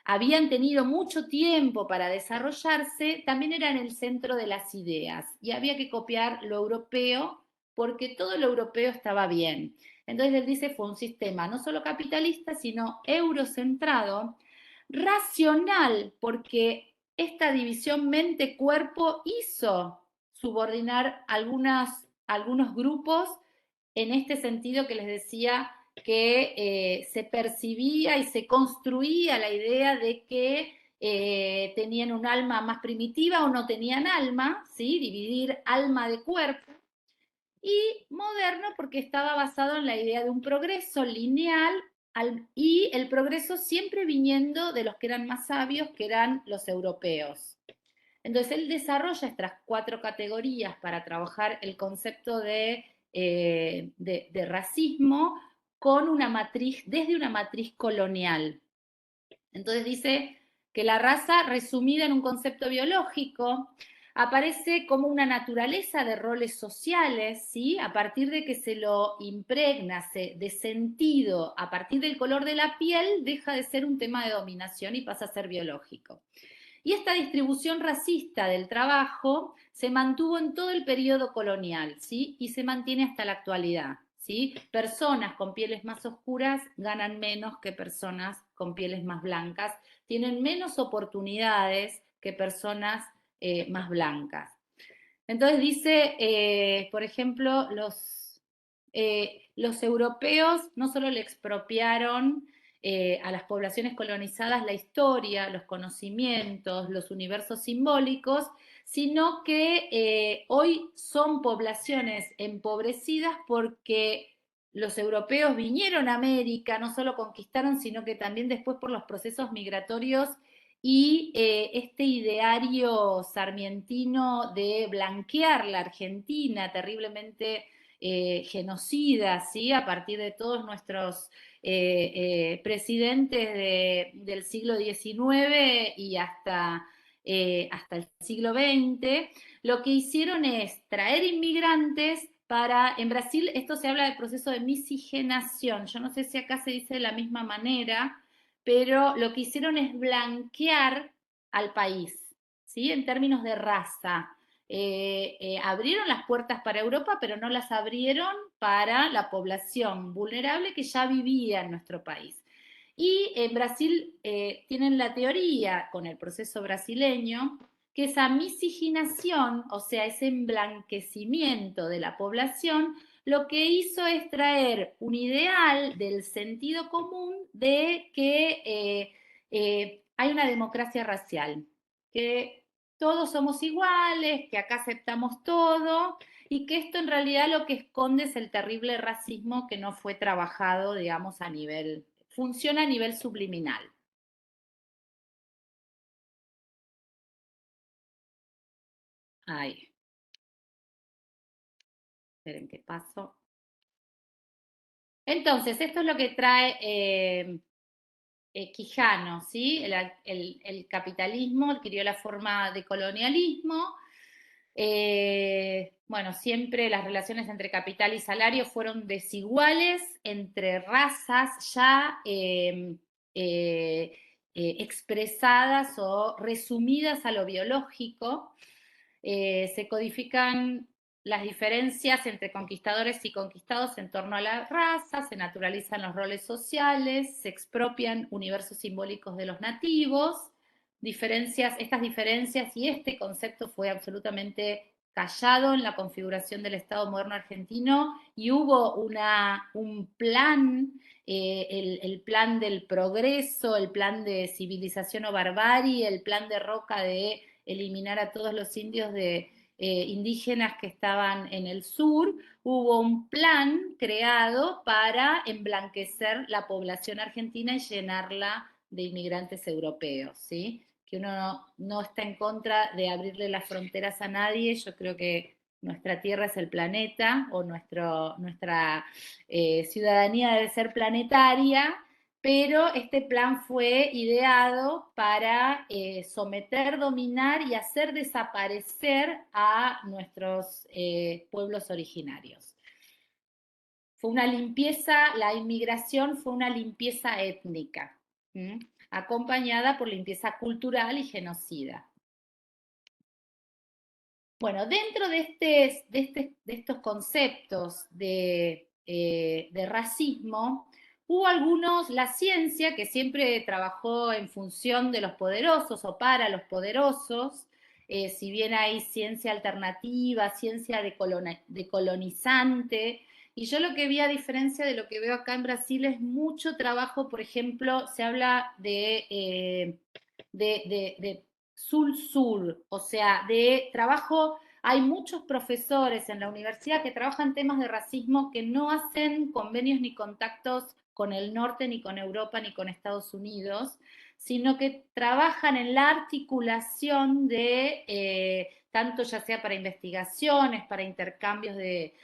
habían tenido mucho tiempo para desarrollarse, también eran el centro de las ideas y había que copiar lo europeo porque todo lo europeo estaba bien. Entonces él dice fue un sistema no solo capitalista, sino eurocentrado, racional, porque esta división mente-cuerpo hizo subordinar algunos grupos en este sentido que les decía que se percibía y se construía la idea de que tenían un alma más primitiva o no tenían alma, ¿sí? Dividir alma de cuerpo, y moderno porque estaba basado en la idea de un progreso lineal y el progreso siempre viniendo de los que eran más sabios, que eran los europeos. Entonces él desarrolla estas 4 categorías para trabajar el concepto de racismo con una matriz, desde una matriz colonial. Entonces dice que la raza, resumida en un concepto biológico, aparece como una naturaleza de roles sociales, ¿sí? A partir de que se lo impregna de sentido, a partir del color de la piel, deja de ser un tema de dominación y pasa a ser biológico. Y esta distribución racista del trabajo se mantuvo en todo el periodo colonial, ¿sí? Y se mantiene hasta la actualidad, ¿sí? Personas con pieles más oscuras ganan menos que personas con pieles más blancas, tienen menos oportunidades que personas más blancas. Entonces dice, por ejemplo, los europeos no solo le expropiaron a las poblaciones colonizadas la historia, los conocimientos, los universos simbólicos, sino que hoy son poblaciones empobrecidas porque los europeos vinieron a América, no solo conquistaron, sino que también después por los procesos migratorios y este ideario sarmientino de blanquear la Argentina, terriblemente genocida, ¿sí? A partir de todos nuestros presidentes del siglo XIX y hasta el siglo XX, lo que hicieron es traer inmigrantes en Brasil esto se habla del proceso de miscigenación, yo no sé si acá se dice de la misma manera, pero lo que hicieron es blanquear al país, ¿sí? En términos de raza. abrieron las puertas para Europa, pero no las abrieron para la población vulnerable que ya vivía en nuestro país. Y en Brasil tienen la teoría, con el proceso brasileño, que esa miscigenación, o sea, ese emblanquecimiento de la población, lo que hizo es traer un ideal del sentido común de que hay una democracia racial, que todos somos iguales, que acá aceptamos todo, y que esto en realidad lo que esconde es el terrible racismo que no fue trabajado, digamos, a nivel, funciona a nivel subliminal. Ahí. Esperen qué paso. Entonces, esto es lo que trae Quijano, ¿sí? El capitalismo adquirió la forma de colonialismo. Bueno, siempre las relaciones entre capital y salario fueron desiguales entre razas ya expresadas o resumidas a lo biológico. Se codifican las diferencias entre conquistadores y conquistados en torno a la raza, se naturalizan los roles sociales, se expropian universos simbólicos de los nativos, estas diferencias y este concepto fue absolutamente callado en la configuración del Estado moderno argentino y hubo un plan, el plan del progreso, el plan de civilización o barbarie, el plan de Roca de eliminar a todos los indios indígenas que estaban en el sur, hubo un plan creado para emblanquecer la población argentina y llenarla de inmigrantes europeos, ¿sí? Que uno no está en contra de abrirle las fronteras a nadie, yo creo que nuestra tierra es el planeta, o nuestra ciudadanía debe ser planetaria, pero este plan fue ideado para someter, dominar y hacer desaparecer a nuestros pueblos originarios. Fue una limpieza, la inmigración fue una limpieza étnica, acompañada por limpieza cultural y genocida. Bueno, dentro de estos conceptos de racismo, hubo algunos, la ciencia que siempre trabajó en función de los poderosos o para los poderosos, si bien hay ciencia alternativa, ciencia decolonizante, y yo lo que vi a diferencia de lo que veo acá en Brasil es mucho trabajo, por ejemplo, se habla de sur-sur, o sea, de trabajo. Hay muchos profesores en la universidad que trabajan temas de racismo que no hacen convenios ni contactos con el norte, ni con Europa, ni con Estados Unidos, sino que trabajan en la articulación de, tanto ya sea para investigaciones, para intercambios de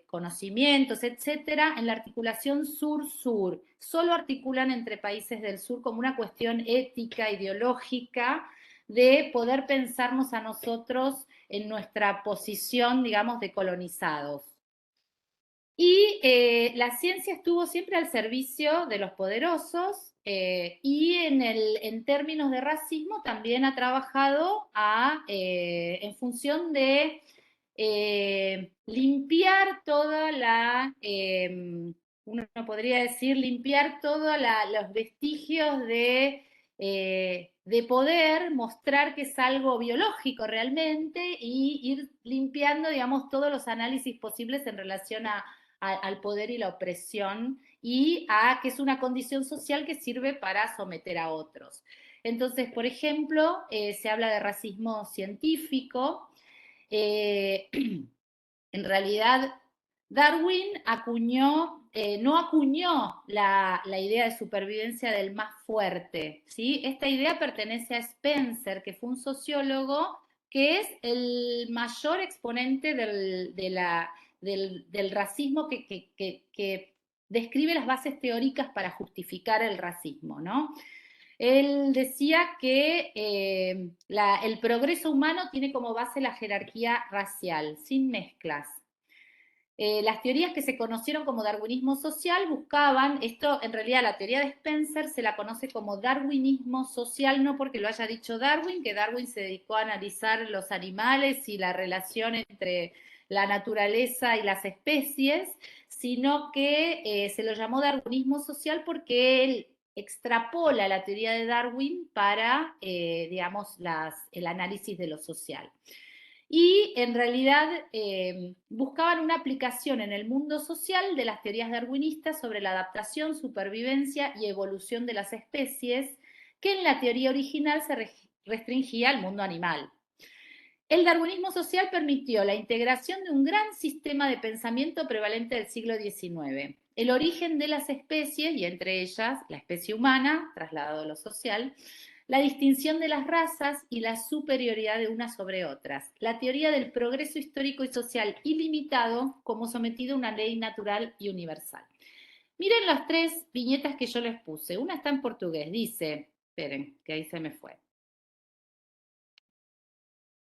conocimientos, etcétera, en la articulación sur-sur. Solo articulan entre países del sur como una cuestión ética, ideológica, de poder pensarnos a nosotros en nuestra posición, digamos, de colonizados. Y la ciencia estuvo siempre al servicio de los poderosos y en términos de racismo también ha trabajado en función de limpiar toda uno podría decir, limpiar todos los vestigios de poder, mostrar que es algo biológico realmente y ir limpiando, digamos, todos los análisis posibles en relación al poder y la opresión y a que es una condición social que sirve para someter a otros. Entonces, por ejemplo, se habla de racismo científico. En realidad, Darwin no acuñó la idea de supervivencia del más fuerte, ¿sí? Esta idea pertenece a Spencer, que fue un sociólogo que es el mayor exponente del racismo que describe las bases teóricas para justificar el racismo, ¿no? Él decía que el progreso humano tiene como base la jerarquía racial, sin mezclas. Las teorías que se conocieron como darwinismo social buscaban, esto en realidad la teoría de Spencer se la conoce como darwinismo social, no porque lo haya dicho Darwin, que Darwin se dedicó a analizar los animales y la relación entre la naturaleza y las especies, sino que se lo llamó darwinismo social porque él extrapola la teoría de Darwin para, digamos, el análisis de lo social. Y en realidad buscaban una aplicación en el mundo social de las teorías darwinistas sobre la adaptación, supervivencia y evolución de las especies, que en la teoría original se restringía al mundo animal. El darwinismo social permitió la integración de un gran sistema de pensamiento prevalente del siglo XIX, el origen de las especies, y entre ellas la especie humana, trasladado a lo social, la distinción de las razas y la superioridad de unas sobre otras, la teoría del progreso histórico y social ilimitado como sometido a una ley natural y universal. Miren las tres viñetas que yo les puse. Una está en portugués, dice, esperen, que ahí se me fue.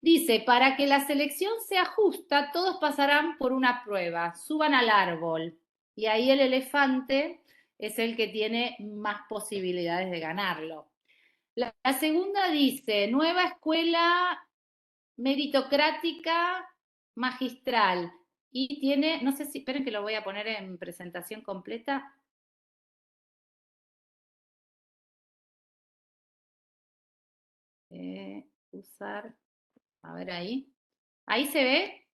Dice, para que la selección sea justa, todos pasarán por una prueba, suban al árbol. Y ahí el elefante es el que tiene más posibilidades de ganarlo. La segunda dice, nueva escuela meritocrática magistral. Y tiene, no sé si, esperen que lo voy a poner en presentación completa. Usar, a ver ahí. ¿Ahí se ve?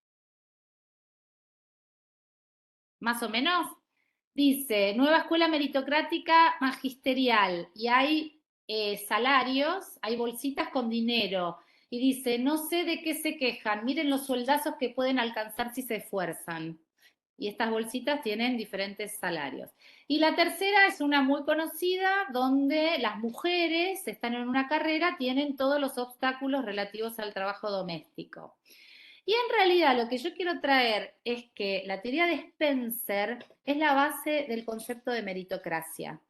Más o menos. Dice, nueva escuela meritocrática magisterial. Y hay salarios, hay bolsitas con dinero. Y dice, no sé de qué se quejan, miren los sueldazos que pueden alcanzar si se esfuerzan. Y estas bolsitas tienen diferentes salarios. Y la tercera es una muy conocida, donde las mujeres están en una carrera, tienen todos los obstáculos relativos al trabajo doméstico. Y en realidad lo que yo quiero traer es que la teoría de Spencer es la base del concepto de meritocracia.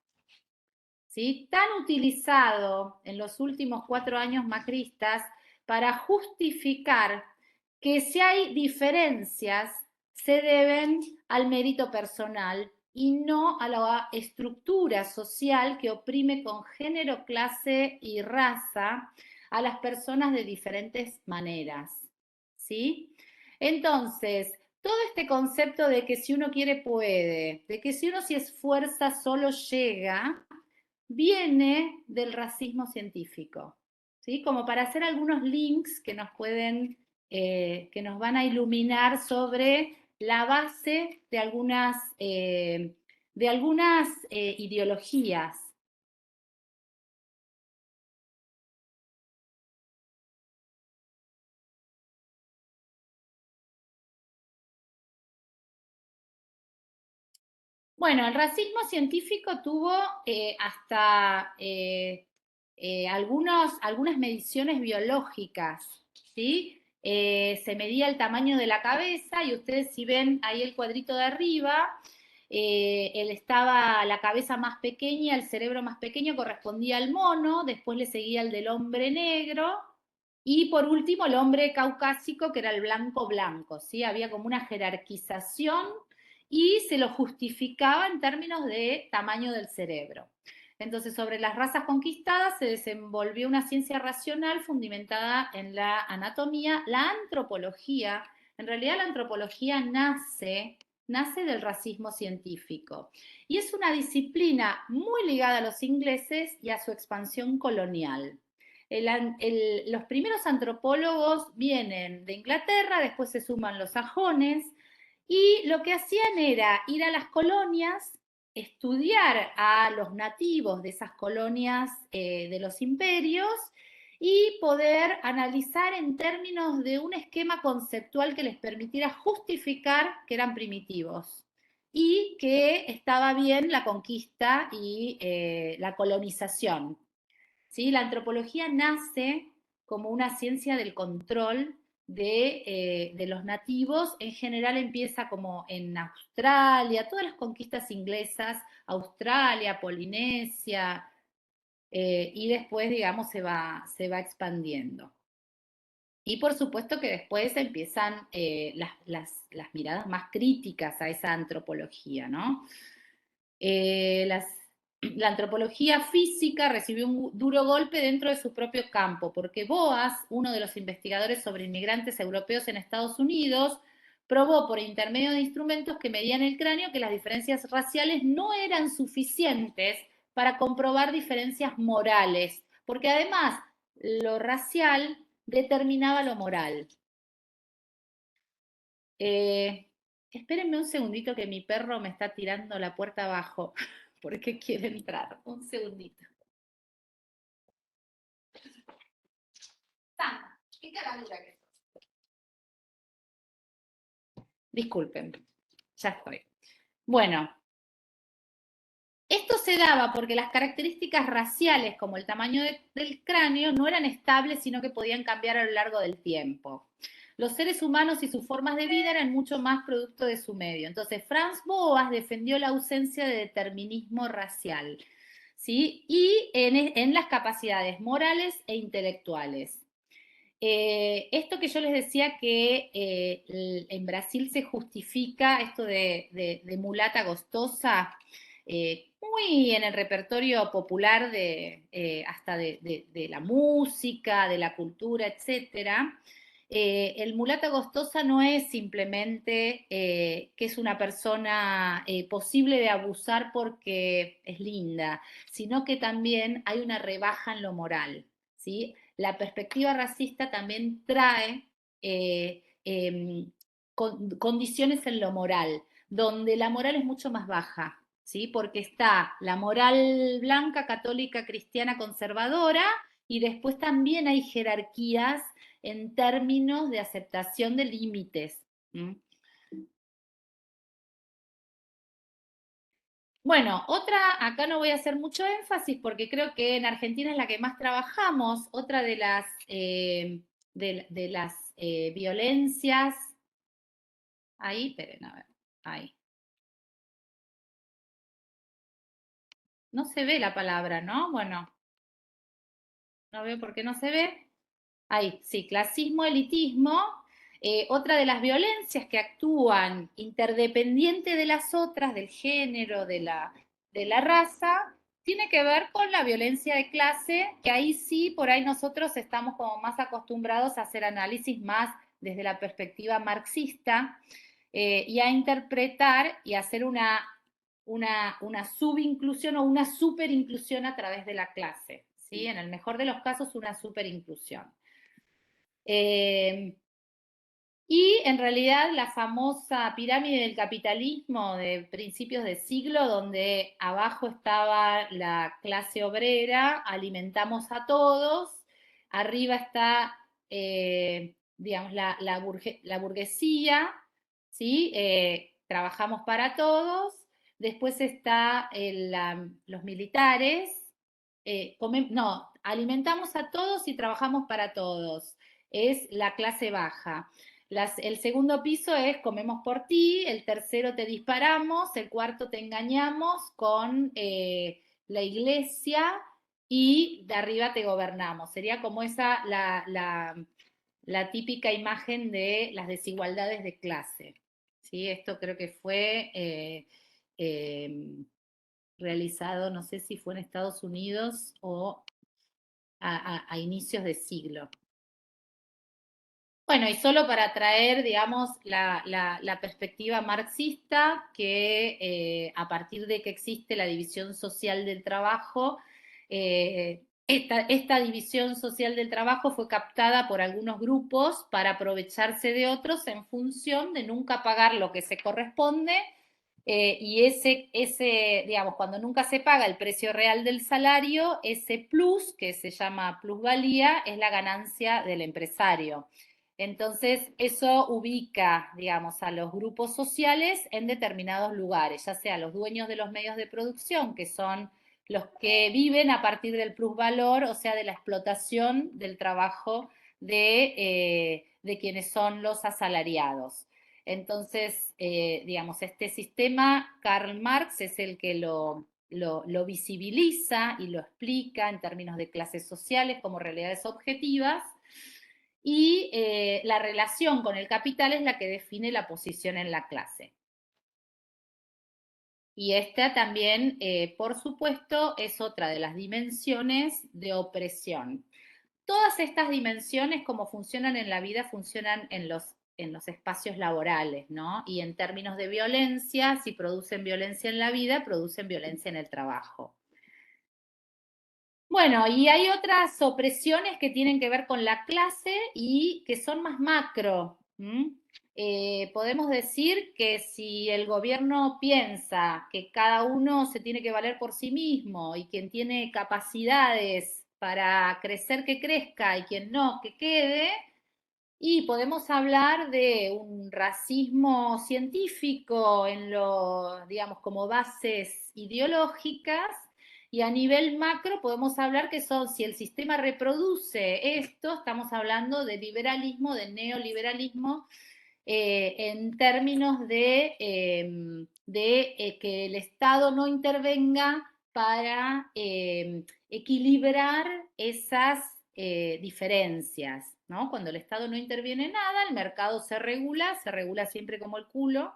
¿Sí? Tan utilizado en los últimos 4 años macristas para justificar que si hay diferencias se deben al mérito personal y no a la estructura social que oprime con género, clase y raza a las personas de diferentes maneras. ¿Sí? Entonces, todo este concepto de que si uno quiere puede, de que si uno se esfuerza solo llega, viene del racismo científico, ¿sí? Como para hacer algunos links que nos pueden, que nos van a iluminar sobre la base de algunas ideologías. Bueno, el racismo científico tuvo hasta algunas mediciones biológicas, ¿sí? Se medía el tamaño de la cabeza y ustedes si ven ahí el cuadrito de arriba, él estaba la cabeza más pequeña, el cerebro más pequeño correspondía al mono, después le seguía el del hombre negro y por último el hombre caucásico que era el blanco blanco, ¿sí? Había como una jerarquización y se lo justificaba en términos de tamaño del cerebro. Entonces, sobre las razas conquistadas se desenvolvió una ciencia racional fundamentada en la anatomía, la antropología. En realidad la antropología nace del racismo científico y es una disciplina muy ligada a los ingleses y a su expansión colonial. Los primeros antropólogos vienen de Inglaterra, después se suman los sajones, y lo que hacían era ir a las colonias, estudiar a los nativos de esas colonias de los imperios y poder analizar en términos de un esquema conceptual que les permitiera justificar que eran primitivos y que estaba bien la conquista y la colonización. ¿Sí? La antropología nace como una ciencia del control de los nativos. En general empieza como en Australia, todas las conquistas inglesas, Australia, Polinesia, y después, digamos, se va expandiendo. Y por supuesto que después empiezan las miradas más críticas a esa antropología, ¿no? La antropología física recibió un duro golpe dentro de su propio campo, porque Boas, uno de los investigadores sobre inmigrantes europeos en Estados Unidos, probó por intermedio de instrumentos que medían el cráneo que las diferencias raciales no eran suficientes para comprobar diferencias morales, porque además lo racial determinaba lo moral. Espérenme un segundito que mi perro me está tirando la puerta abajo porque quiere entrar. Un segundito. Santa, qué caradura que sos. Disculpen, ya estoy. Bueno, esto se daba porque las características raciales, como el tamaño del cráneo, no eran estables, sino que podían cambiar a lo largo del tiempo. Los seres humanos y sus formas de vida eran mucho más producto de su medio. Entonces, Franz Boas defendió la ausencia de determinismo racial, ¿sí? Y en las capacidades morales e intelectuales. Esto que yo les decía que en Brasil se justifica esto de mulata gostosa, muy en el repertorio popular hasta de la música, de la cultura, etcétera. El mulata gostosa no es simplemente que es una persona posible de abusar porque es linda, sino que también hay una rebaja en lo moral, ¿sí? La perspectiva racista también trae condiciones en lo moral, donde la moral es mucho más baja, ¿sí? Porque está la moral blanca, católica, cristiana, conservadora, y después también hay jerarquías en términos de aceptación de límites. ¿Mm? Bueno, otra, acá no voy a hacer mucho énfasis porque creo que en Argentina es la que más trabajamos, otra de las violencias, ahí, esperen, a ver, ahí. No se ve la palabra, ¿no? Bueno, no veo por qué no se ve. Ahí, sí, clasismo, elitismo. Otra de las violencias que actúan interdependiente de las otras, del género, de la raza, tiene que ver con la violencia de clase, que ahí sí, por ahí nosotros estamos como más acostumbrados a hacer análisis más desde la perspectiva marxista y a interpretar y hacer una subinclusión o una superinclusión a través de la clase, ¿sí? En el mejor de los casos, una superinclusión. Y en realidad la famosa pirámide del capitalismo de principios de siglo, donde abajo estaba la clase obrera, alimentamos a todos, arriba está, digamos, la burguesía, ¿sí? Trabajamos para todos, después está los militares, no, alimentamos a todos y trabajamos para todos, es la clase baja. El segundo piso es comemos por ti, el tercero te disparamos, el cuarto te engañamos con la iglesia y de arriba te gobernamos. Sería como esa la típica imagen de las desigualdades de clase. ¿Sí? Esto creo que fue realizado, no sé si fue en Estados Unidos o a inicios de siglo. Bueno, y solo para traer, digamos, la perspectiva marxista, que a partir de que existe la división social del trabajo, esta división social del trabajo fue captada por algunos grupos para aprovecharse de otros en función de nunca pagar lo que se corresponde, y digamos, cuando nunca se paga el precio real del salario, ese plus, que se llama plusvalía, es la ganancia del empresario. Entonces, eso ubica, digamos, a los grupos sociales en determinados lugares, ya sea los dueños de los medios de producción, que son los que viven a partir del plusvalor, o sea, de la explotación del trabajo de quienes son los asalariados. Entonces, digamos, este sistema, Karl Marx es el que lo visibiliza y lo explica en términos de clases sociales como realidades objetivas. y la relación con el capital es la que define la posición en la clase. Y esta también, por supuesto, es otra de las dimensiones de opresión. Todas estas dimensiones, como funcionan en la vida, funcionan en los espacios laborales, ¿no? Y en términos de violencia, si producen violencia en la vida, producen violencia en el trabajo. Bueno, y hay otras opresiones que tienen que ver con la clase y que son más macro. Podemos decir que si el gobierno piensa que cada uno se tiene que valer por sí mismo y quien tiene capacidades para crecer que crezca y quien no que quede, y podemos hablar de un racismo científico en digamos, como bases ideológicas, y a nivel macro podemos hablar que si el sistema reproduce esto, estamos hablando de liberalismo, de neoliberalismo, en términos de que el Estado no intervenga para equilibrar esas diferencias, ¿no? Cuando el Estado no interviene en nada, el mercado se regula siempre como el culo,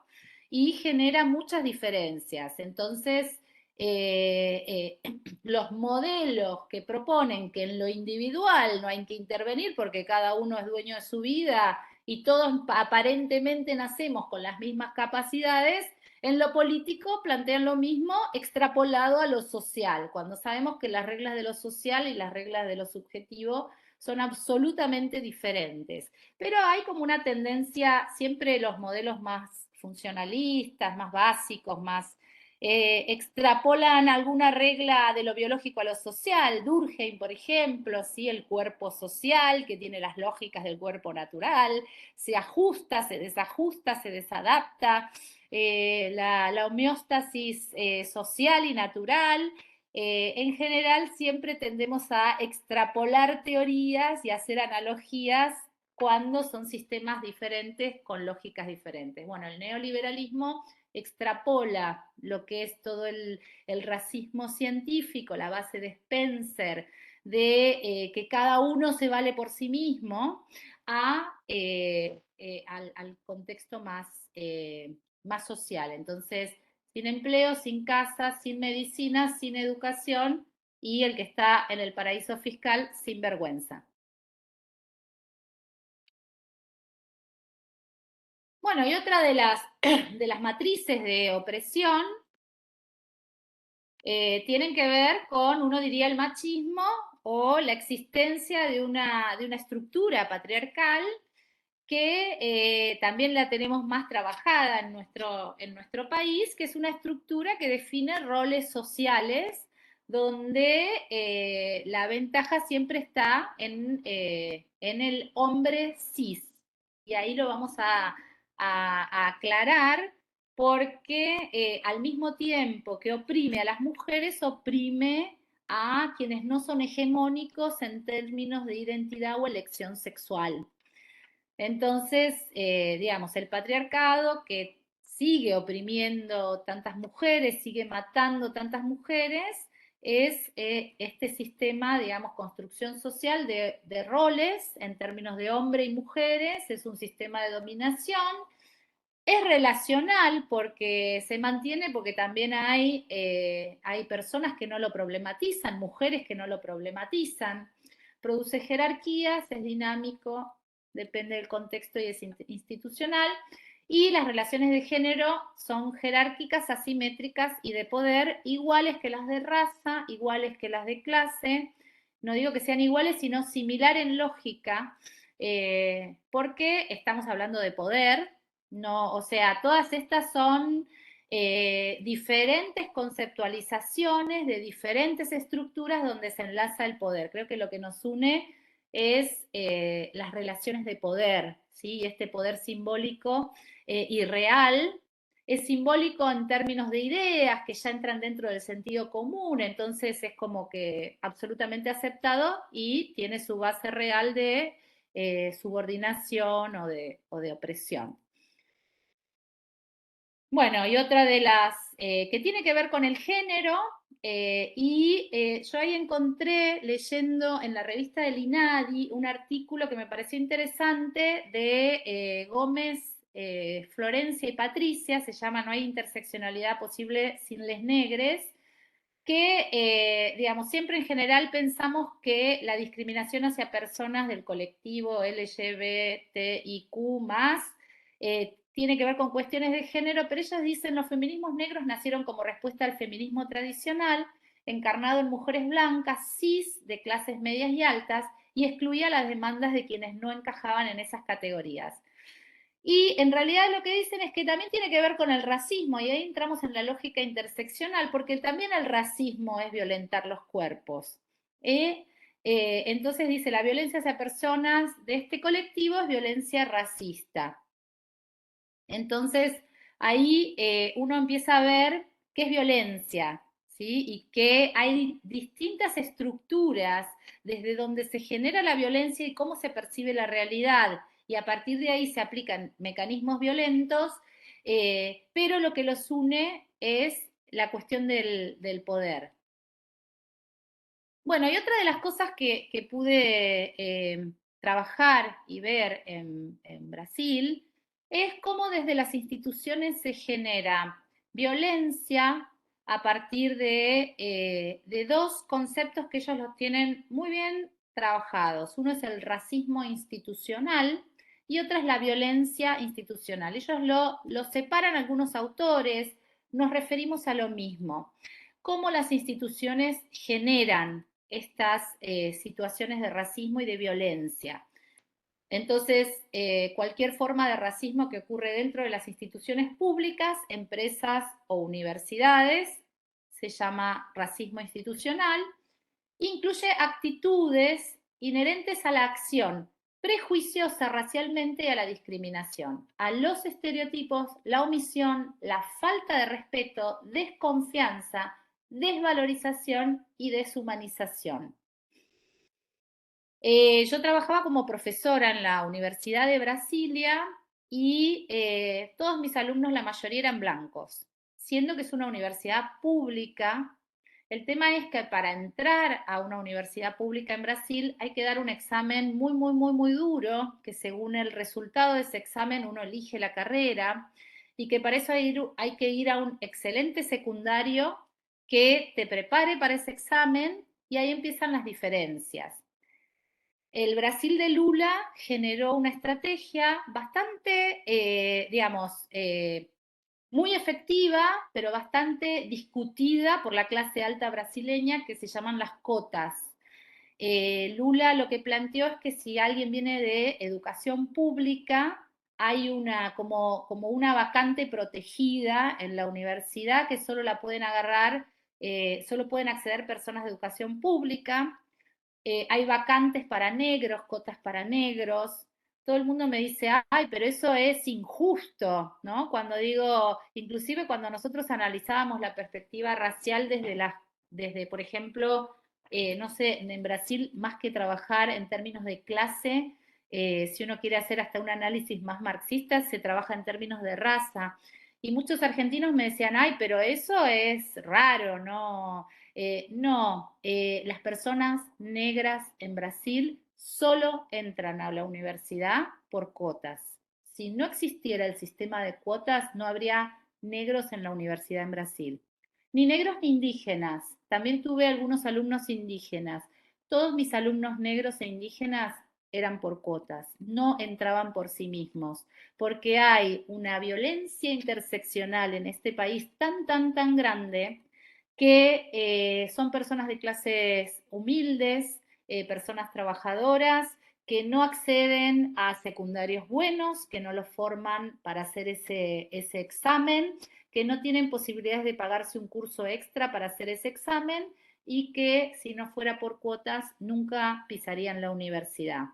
y genera muchas diferencias. Entonces, los modelos que proponen que en lo individual no hay que intervenir porque cada uno es dueño de su vida y todos aparentemente nacemos con las mismas capacidades, en lo político plantean lo mismo extrapolado a lo social, cuando sabemos que las reglas de lo social y las reglas de lo subjetivo son absolutamente diferentes. Pero hay como una tendencia, siempre los modelos más funcionalistas, más básicos, más extrapolan alguna regla de lo biológico a lo social. Durkheim, por ejemplo, ¿sí? El cuerpo social, que tiene las lógicas del cuerpo natural, se ajusta, se desajusta, se desadapta, la homeostasis social y natural. En general siempre tendemos a extrapolar teorías y hacer analogías cuando son sistemas diferentes con lógicas diferentes. Bueno, el neoliberalismo extrapola lo que es todo el racismo científico, la base de Spencer, de que cada uno se vale por sí mismo, al contexto más social. Entonces, sin empleo, sin casa, sin medicina, sin educación, y el que está en el paraíso fiscal sin vergüenza. Bueno, y otra de las matrices de opresión tienen que ver con, uno diría, el machismo o la existencia de una estructura patriarcal que también la tenemos más trabajada en nuestro país, que es una estructura que define roles sociales donde la ventaja siempre está en el hombre cis. Y ahí lo vamos a aclarar porque al mismo tiempo que oprime a las mujeres, oprime a quienes no son hegemónicos en términos de identidad o elección sexual. Entonces, digamos, el patriarcado que sigue oprimiendo tantas mujeres, sigue matando tantas mujeres, es este sistema, digamos, construcción social de roles en términos de hombre y mujeres, es un sistema de dominación. Es relacional porque se mantiene, porque también hay personas que no lo problematizan, mujeres que no lo problematizan. Produce jerarquías, es dinámico, depende del contexto y es institucional. Y las relaciones de género son jerárquicas, asimétricas y de poder, iguales que las de raza, iguales que las de clase. No digo que sean iguales, sino similar en lógica, porque estamos hablando de poder. No, o sea, todas estas son diferentes conceptualizaciones de diferentes estructuras donde se enlaza el poder. Creo que lo que nos une es las relaciones de poder, ¿sí? Este poder simbólico y real. Es simbólico en términos de ideas que ya entran dentro del sentido común, entonces es como que absolutamente aceptado y tiene su base real de subordinación o de opresión. Bueno, y otra de las que tiene que ver con el género, Yo ahí encontré, leyendo en la revista del INADI, un artículo que me pareció interesante de Gómez, Florencia y Patricia, se llama No hay interseccionalidad posible sin les negres, que, digamos, siempre en general pensamos que la discriminación hacia personas del colectivo LGBTIQ+, tiene que ver con cuestiones de género, pero ellas dicen los feminismos negros nacieron como respuesta al feminismo tradicional, encarnado en mujeres blancas, cis, de clases medias y altas, y excluía las demandas de quienes no encajaban en esas categorías. Y en realidad lo que dicen es que también tiene que ver con el racismo, y ahí entramos en la lógica interseccional, porque también el racismo es violentar los cuerpos. Entonces dice, la violencia hacia personas de este colectivo es violencia racista. Entonces, ahí uno empieza a ver qué es violencia, ¿sí? Y que hay distintas estructuras desde donde se genera la violencia y cómo se percibe la realidad. Y a partir de ahí se aplican mecanismos violentos, pero lo que los une es la cuestión del poder. Bueno, y otra de las cosas que pude trabajar y ver en Brasil es cómo desde las instituciones se genera violencia a partir de dos conceptos que ellos los tienen muy bien trabajados. Uno es el racismo institucional y otra es la violencia institucional. Ellos lo separan algunos autores, nos referimos a lo mismo. Cómo las instituciones generan estas situaciones de racismo y de violencia. Entonces, cualquier forma de racismo que ocurre dentro de las instituciones públicas, empresas o universidades, se llama racismo institucional, incluye actitudes inherentes a la acción prejuiciosa racialmente y a la discriminación, a los estereotipos, la omisión, la falta de respeto, desconfianza, desvalorización y deshumanización. Yo trabajaba como profesora en la Universidad de Brasilia y todos mis alumnos, la mayoría eran blancos, siendo que es una universidad pública. El tema es que para entrar a una universidad pública en Brasil hay que dar un examen muy, muy, muy, muy duro, que según el resultado de ese examen uno elige la carrera y que para eso hay que ir a un excelente secundario que te prepare para ese examen y ahí empiezan las diferencias. El Brasil de Lula generó una estrategia bastante, digamos, muy efectiva, pero bastante discutida por la clase alta brasileña, que se llaman las cotas. Lula lo que planteó es que si alguien viene de educación pública, hay como una vacante protegida en la universidad que solo la pueden agarrar, solo pueden acceder personas de educación pública. Hay vacantes para negros, cotas para negros. Todo el mundo me dice, ay, pero eso es injusto, ¿no? Cuando digo, inclusive cuando nosotros analizábamos la perspectiva racial desde por ejemplo, no sé, en Brasil, más que trabajar en términos de clase, si uno quiere hacer hasta un análisis más marxista, se trabaja en términos de raza. Y muchos argentinos me decían, ay, pero eso es raro, ¿no? No, las personas negras en Brasil solo entran a la universidad por cuotas. Si no existiera el sistema de cuotas, no habría negros en la universidad en Brasil. Ni negros ni indígenas. También tuve algunos alumnos indígenas. Todos mis alumnos negros e indígenas eran por cuotas, no entraban por sí mismos, porque hay una violencia interseccional en este país tan, tan, tan grande que son personas de clases humildes, personas trabajadoras, que no acceden a secundarios buenos, que no los forman para hacer ese examen, que no tienen posibilidades de pagarse un curso extra para hacer ese examen y que si no fuera por cuotas nunca pisarían la universidad.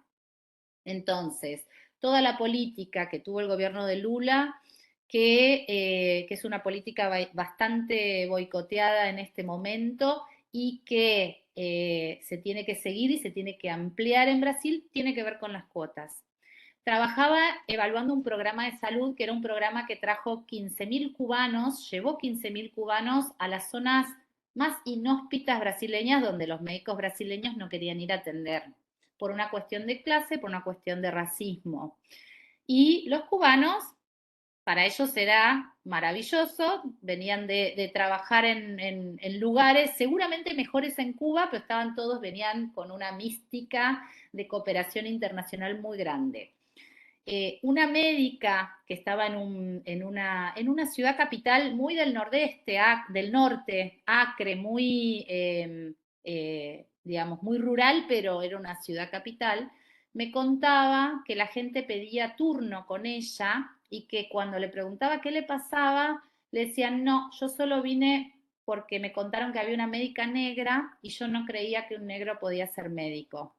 Entonces, toda la política que tuvo el gobierno de Lula, que es una política bastante boicoteada en este momento y que se tiene que seguir y se tiene que ampliar en Brasil, tiene que ver con las cuotas. Trabajaba evaluando un programa de salud que era un programa que trajo 15.000 cubanos, llevó 15.000 cubanos a las zonas más inhóspitas brasileñas, donde los médicos brasileños no querían ir a atender, por una cuestión de clase, por una cuestión de racismo. Y los cubanos, para ellos era maravilloso, venían de trabajar en lugares seguramente mejores en Cuba, pero estaban todos, venían con una mística de cooperación internacional muy grande. Una médica que estaba en una ciudad capital muy del nordeste, del norte, Acre, muy, digamos, muy rural, pero era una ciudad capital, me contaba que la gente pedía turno con ella y que cuando le preguntaba qué le pasaba, le decían, no, yo solo vine porque me contaron que había una médica negra y yo no creía que un negro podía ser médico.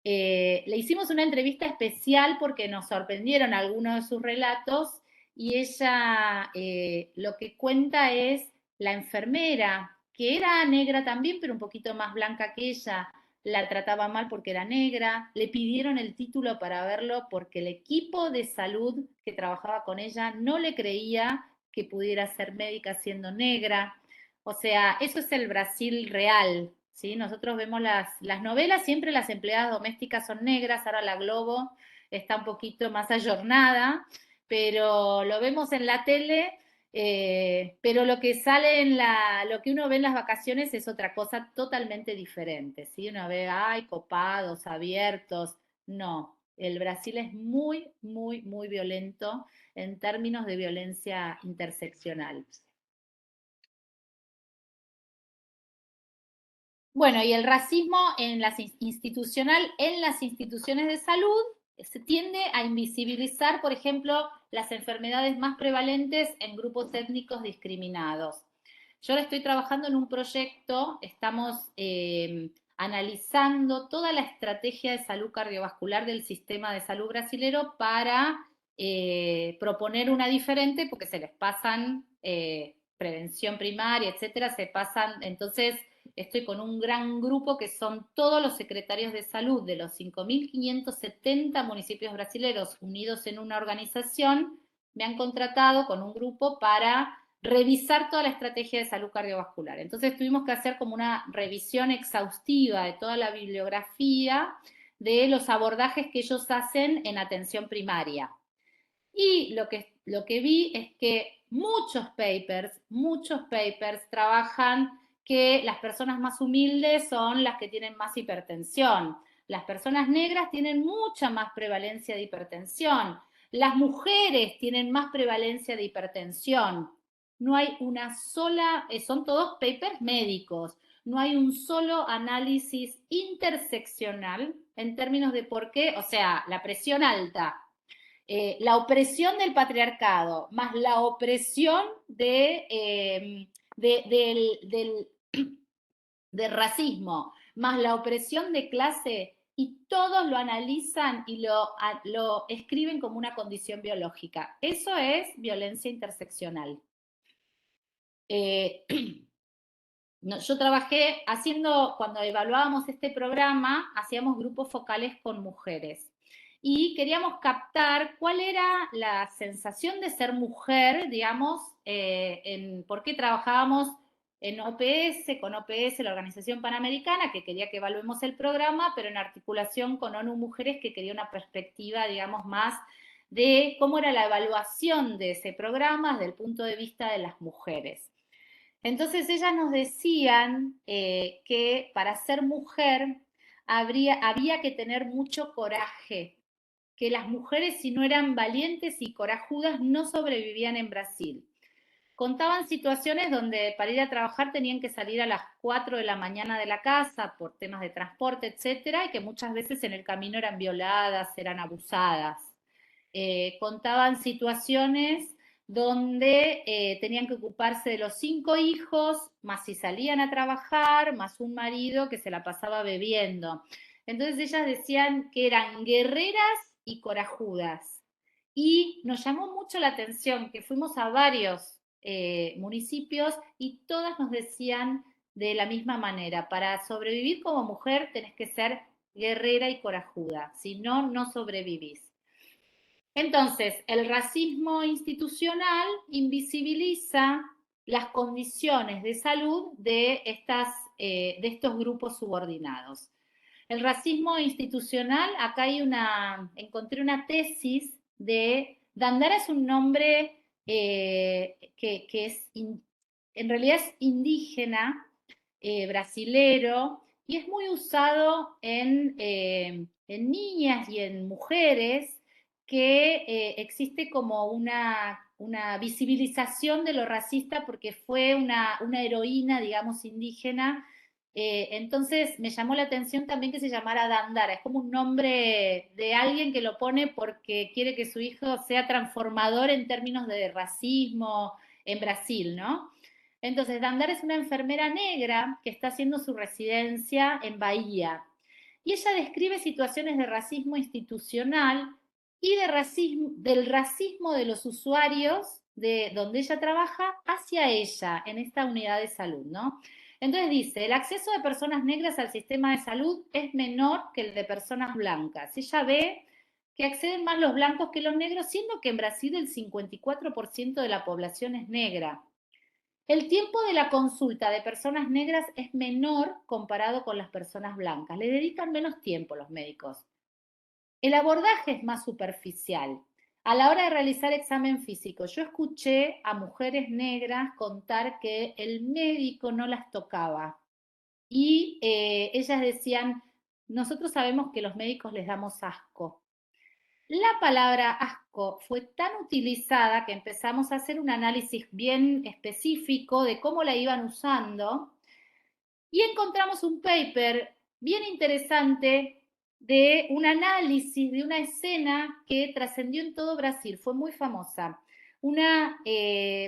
Le hicimos una entrevista especial porque nos sorprendieron algunos de sus relatos y ella lo que cuenta es la enfermera, que era negra también, pero un poquito más blanca que ella, la trataba mal porque era negra, le pidieron el título para verlo porque el equipo de salud que trabajaba con ella no le creía que pudiera ser médica siendo negra. O sea, eso es el Brasil real, ¿sí? Nosotros vemos las novelas, siempre las empleadas domésticas son negras, ahora la Globo está un poquito más ayornada, pero lo vemos en la tele, pero lo que sale lo que uno ve en las vacaciones es otra cosa totalmente diferente, ¿sí? Uno ve, ay, copados, abiertos, no. El Brasil es muy, muy, muy violento en términos de violencia interseccional. Bueno, y el racismo institucional en las instituciones de salud se tiende a invisibilizar, por ejemplo, las enfermedades más prevalentes en grupos étnicos discriminados. Yo ahora estoy trabajando en un proyecto, estamos analizando toda la estrategia de salud cardiovascular del sistema de salud brasilero para proponer una diferente, porque se les pasan prevención primaria, etcétera, se pasan, entonces estoy con un gran grupo que son todos los secretarios de salud de los 5.570 municipios brasileños unidos en una organización, me han contratado con un grupo para revisar toda la estrategia de salud cardiovascular. Entonces tuvimos que hacer como una revisión exhaustiva de toda la bibliografía de los abordajes que ellos hacen en atención primaria. Y lo que vi es que muchos papers trabajan que las personas más humildes son las que tienen más hipertensión. Las personas negras tienen mucha más prevalencia de hipertensión. Las mujeres tienen más prevalencia de hipertensión. No hay una sola, son todos papers médicos. No hay un solo análisis interseccional en términos de por qué, o sea, la presión alta, la opresión del patriarcado, más la opresión del racismo, más la opresión de clase, y todos lo analizan y lo escriben como una condición biológica. Eso es violencia interseccional. Yo trabajé cuando evaluábamos este programa, hacíamos grupos focales con mujeres y queríamos captar cuál era la sensación de ser mujer, digamos, por qué trabajábamos en OPS, con OPS, la Organización Panamericana, que quería que evaluemos el programa, pero en articulación con ONU Mujeres, que quería una perspectiva, digamos, más de cómo era la evaluación de ese programa desde el punto de vista de las mujeres. Entonces ellas nos decían que para ser mujer había que tener mucho coraje, que las mujeres si no eran valientes y corajudas no sobrevivían en Brasil. Contaban situaciones donde para ir a trabajar tenían que salir a las 4 de la mañana de la casa por temas de transporte, etcétera, y que muchas veces en el camino eran violadas, eran abusadas. Contaban situaciones donde tenían que ocuparse de los 5 hijos, más si salían a trabajar, más un marido que se la pasaba bebiendo. Entonces ellas decían que eran guerreras y corajudas. Y nos llamó mucho la atención que fuimos a varios municipios y todas nos decían de la misma manera, para sobrevivir como mujer tenés que ser guerrera y corajuda, si no, no sobrevivís. Entonces, el racismo institucional invisibiliza las condiciones de salud de estos grupos subordinados. El racismo institucional, acá encontré una tesis de, Dandara es un nombre que en realidad es indígena, brasilero, y es muy usado en niñas y en mujeres, que existe como una visibilización de lo racista porque fue una heroína, digamos, indígena. Entonces me llamó la atención también que se llamara Dandara, es como un nombre de alguien que lo pone porque quiere que su hijo sea transformador en términos de racismo en Brasil, ¿no? Entonces Dandara es una enfermera negra que está haciendo su residencia en Bahía y ella describe situaciones de racismo institucional y del racismo de los usuarios de donde ella trabaja hacia ella en esta unidad de salud, ¿no? Entonces dice, el acceso de personas negras al sistema de salud es menor que el de personas blancas. Ella ve que acceden más los blancos que los negros, siendo que en Brasil el 54% de la población es negra. El tiempo de la consulta de personas negras es menor comparado con las personas blancas. Le dedican menos tiempo los médicos. El abordaje es más superficial. A la hora de realizar examen físico, yo escuché a mujeres negras contar que el médico no las tocaba y ellas decían, nosotros sabemos que los médicos les damos asco. La palabra asco fue tan utilizada que empezamos a hacer un análisis bien específico de cómo la iban usando y encontramos un paper bien interesante de un análisis de una escena que trascendió en todo Brasil, fue muy famosa. Una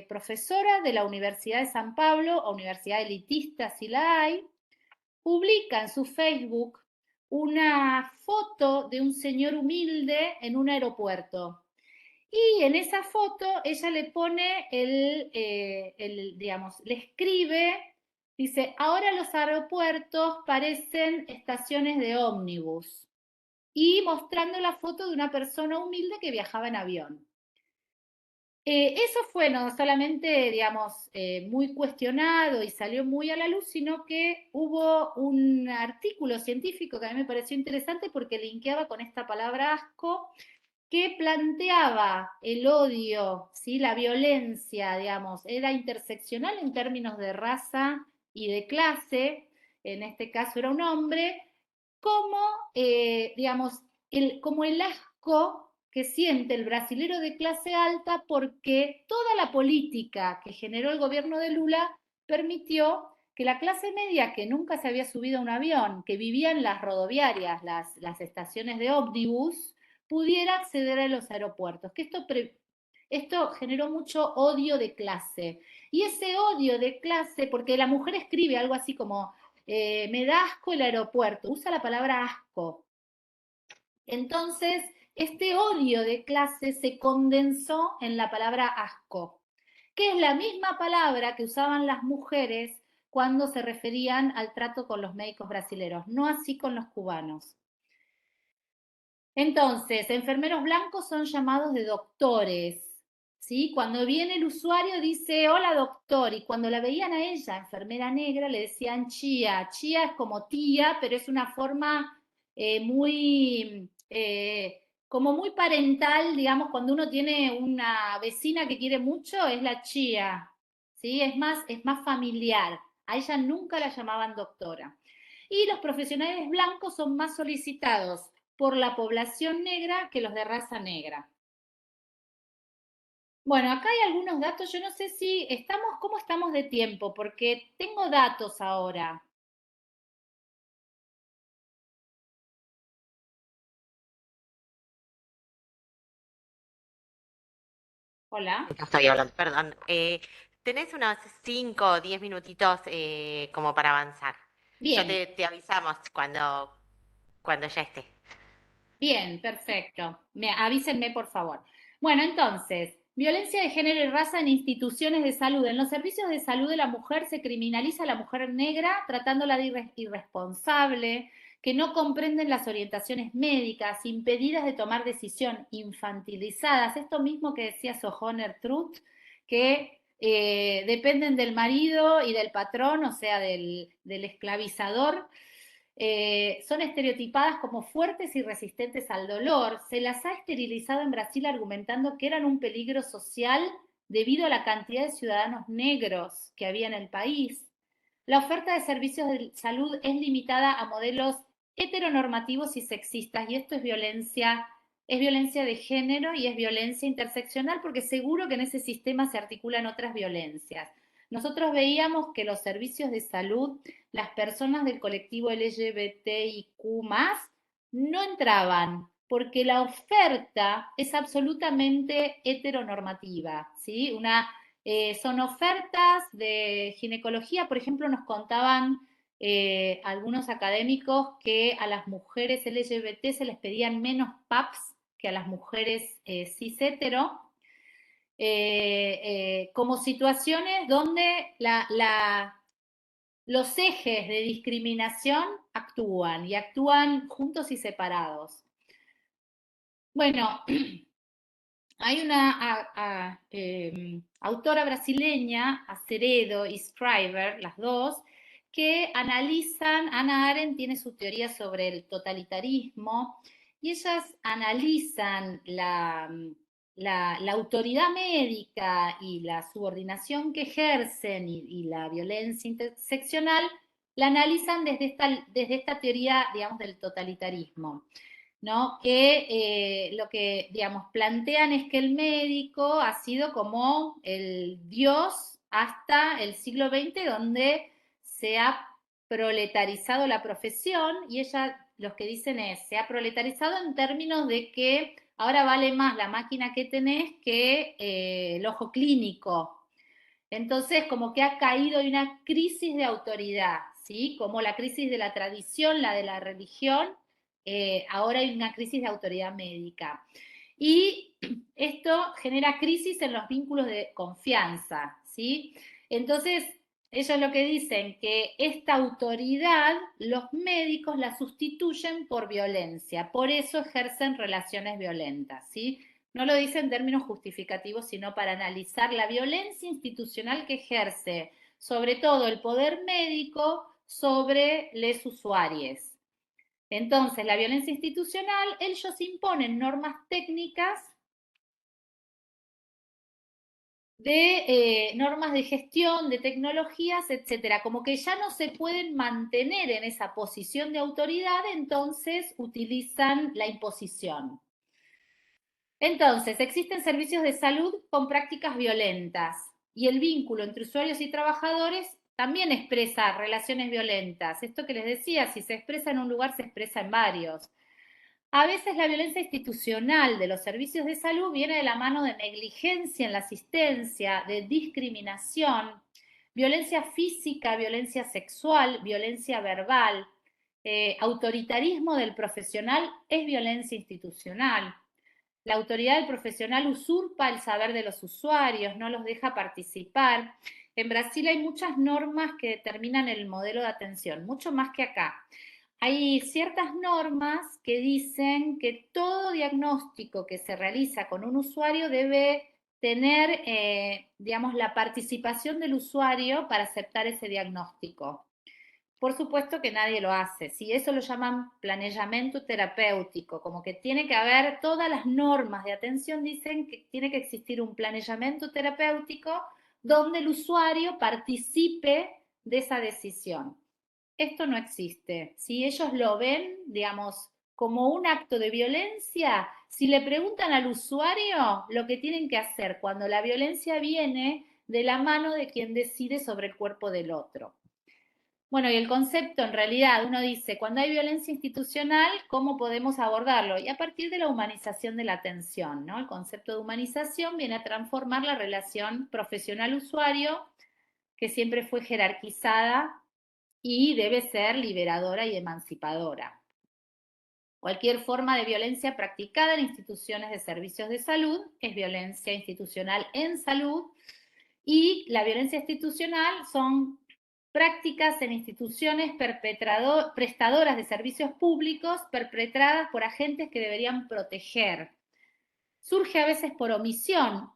profesora de la Universidad de San Pablo, o universidad elitista si la hay, publica en su Facebook una foto de un señor humilde en un aeropuerto. Y en esa foto ella le pone digamos, le escribe, dice, ahora los aeropuertos parecen estaciones de ómnibus. Y mostrando la foto de una persona humilde que viajaba en avión. Eso fue no solamente, digamos, muy cuestionado y salió muy a la luz, sino que hubo un artículo científico que a mí me pareció interesante porque linkeaba con esta palabra asco, que planteaba el odio, ¿sí? La violencia, digamos, era interseccional en términos de raza y de clase, en este caso era un hombre, como, digamos, como el asco que siente el brasilero de clase alta porque toda la política que generó el gobierno de Lula permitió que la clase media, que nunca se había subido a un avión, que vivía en las rodoviarias, las estaciones de ómnibus, pudiera acceder a los aeropuertos, que esto generó mucho odio de clase. Y ese odio de clase, porque la mujer escribe algo así como, me da asco el aeropuerto, usa la palabra asco. Entonces, este odio de clase se condensó en la palabra asco, que es la misma palabra que usaban las mujeres cuando se referían al trato con los médicos brasileños, no así con los cubanos. Entonces, enfermeros blancos son llamados de doctores, ¿sí? Cuando viene el usuario dice, hola doctor, y cuando la veían a ella, enfermera negra, le decían chía. Chía es como tía, pero es una forma como muy parental, digamos, cuando uno tiene una vecina que quiere mucho, es la chía, ¿sí? Es más familiar. A ella nunca la llamaban doctora. Y los profesionales blancos son más solicitados por la población negra que los de raza negra. Bueno, acá hay algunos datos, yo no sé si ¿cómo estamos de tiempo? Porque tengo datos ahora. Hola. Ya estoy hablando, perdón. Tenés unos 5 o 10 minutitos como para avanzar. Yo Bien, te avisamos cuando ya esté. bien, perfecto. Avísenme, por favor. Bueno, entonces, violencia de género y raza en instituciones de salud. En los servicios de salud de la mujer se criminaliza a la mujer negra tratándola de irresponsable, que no comprenden las orientaciones médicas, impedidas de tomar decisión, infantilizadas. Esto mismo que decía Sojourner Truth, que dependen del marido y del patrón, o sea, del esclavizador. Son estereotipadas como fuertes y resistentes al dolor. Se las ha esterilizado en Brasil argumentando que eran un peligro social debido a la cantidad de ciudadanos negros que había en el país. La oferta de servicios de salud es limitada a modelos heteronormativos y sexistas, y esto es violencia de género y es violencia interseccional, porque seguro que en ese sistema se articulan otras violencias. Nosotros veíamos que los servicios de salud, las personas del colectivo LGBTIQ+, no entraban, porque la oferta es absolutamente heteronormativa, ¿sí? Son ofertas de ginecología, por ejemplo, nos contaban algunos académicos que a las mujeres LGBT se les pedían menos PAPs que a las mujeres cis hetero, como situaciones donde los ejes de discriminación actúan, y actúan juntos y separados. Bueno, hay una autora brasileña, Aceredo y Scriver, las dos, que analizan, Hannah Arendt tiene su teoría sobre el totalitarismo, y ellas analizan la autoridad médica y la subordinación que ejercen y la violencia interseccional, la analizan desde esta teoría, digamos, del totalitarismo, ¿no? Que lo que, digamos, plantean es que el médico ha sido como el dios hasta el siglo XX, donde se ha proletarizado la profesión, y ella lo que dicen es, se ha proletarizado en términos de que ahora vale más la máquina que tenés que el ojo clínico. Entonces, como que ha caído en una crisis de autoridad, ¿sí? Como la crisis de la tradición, la de la religión, ahora hay una crisis de autoridad médica. Y esto genera crisis en los vínculos de confianza, ¿sí? Entonces, ellos lo que dicen, que esta autoridad, los médicos la sustituyen por violencia, por eso ejercen relaciones violentas, ¿sí? No lo dice en términos justificativos, sino para analizar la violencia institucional que ejerce, sobre todo el poder médico, sobre los usuarios. Entonces, la violencia institucional, ellos imponen normas técnicas de normas de gestión, de tecnologías, etcétera, como que ya no se pueden mantener en esa posición de autoridad, entonces utilizan la imposición. Entonces, existen servicios de salud con prácticas violentas, y el vínculo entre usuarios y trabajadores también expresa relaciones violentas. Esto que les decía, si se expresa en un lugar, se expresa en varios. A veces la violencia institucional de los servicios de salud viene de la mano de negligencia en la asistencia, de discriminación, violencia física, violencia sexual, violencia verbal. Autoritarismo del profesional es violencia institucional. La autoridad del profesional usurpa el saber de los usuarios, no los deja participar. En Brasil hay muchas normas que determinan el modelo de atención, mucho más que acá. Hay ciertas normas que dicen que todo diagnóstico que se realiza con un usuario debe tener, digamos, la participación del usuario para aceptar ese diagnóstico. Por supuesto que nadie lo hace, ¿sí? Eso lo llaman planejamiento terapéutico, como que tiene que haber, todas las normas de atención dicen que tiene que existir un planejamiento terapéutico donde el usuario participe de esa decisión. Esto no existe. Si ellos lo ven, digamos, como un acto de violencia, si le preguntan al usuario lo que tienen que hacer cuando la violencia viene de la mano de quien decide sobre el cuerpo del otro. Bueno, y el concepto, en realidad, uno dice, cuando hay violencia institucional, ¿cómo podemos abordarlo? Y a partir de la humanización de la atención, ¿no? El concepto de humanización viene a transformar la relación profesional-usuario, que siempre fue jerarquizada y debe ser liberadora y emancipadora. Cualquier forma de violencia practicada en instituciones de servicios de salud es violencia institucional en salud, y la violencia institucional son prácticas en instituciones prestadoras de servicios públicos perpetradas por agentes que deberían proteger. Surge a veces por omisión,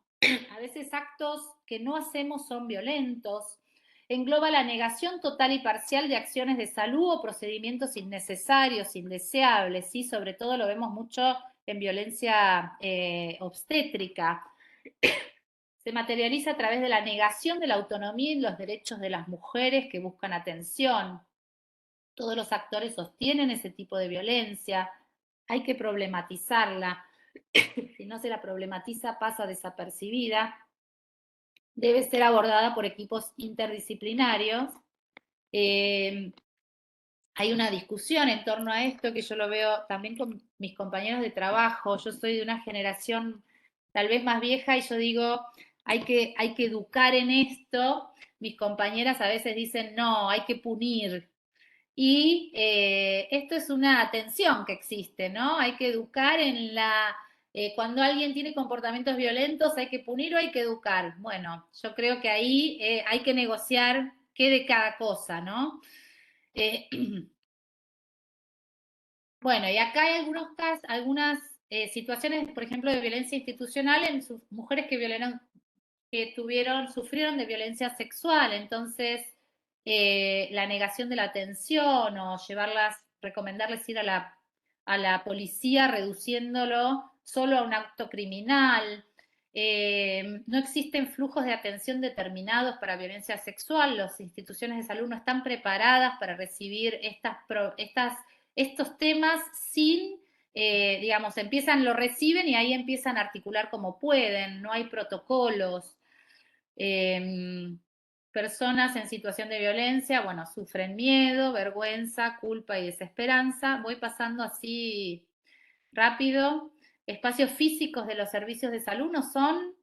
a veces actos que no hacemos son violentos. Engloba la negación total y parcial de acciones de salud o procedimientos innecesarios, indeseables, ¿sí? Sobre todo lo vemos mucho en violencia obstétrica. Se materializa a través de la negación de la autonomía y los derechos de las mujeres que buscan atención. Todos los actores sostienen ese tipo de violencia. Hay que problematizarla. Si no se la problematiza, pasa desapercibida. Debe ser abordada por equipos interdisciplinarios. Hay una discusión en torno a esto que yo lo veo también con mis compañeros de trabajo. Yo soy de una generación tal vez más vieja y yo digo, hay que educar en esto. Mis compañeras a veces dicen, no, hay que punir. Y esto es una tensión que existe, ¿no? Hay que educar en la... cuando alguien tiene comportamientos violentos, ¿hay que punir o hay que educar? Bueno, yo creo que ahí hay que negociar qué de cada cosa, ¿no? Bueno, y acá hay algunos casos, algunas situaciones, por ejemplo, de violencia institucional en sus mujeres que sufrieron de violencia sexual. Entonces, la negación de la atención o recomendarles ir a la policía reduciéndolo solo a un acto criminal. No existen flujos de atención determinados para violencia sexual. Las instituciones de salud no están preparadas para recibir estos temas sin digamos, lo reciben y ahí empiezan a articular como pueden, no hay protocolos. Personas en situación de violencia, bueno, sufren miedo, vergüenza, culpa y desesperanza. Voy pasando así rápido. Espacios físicos de los servicios de salud no son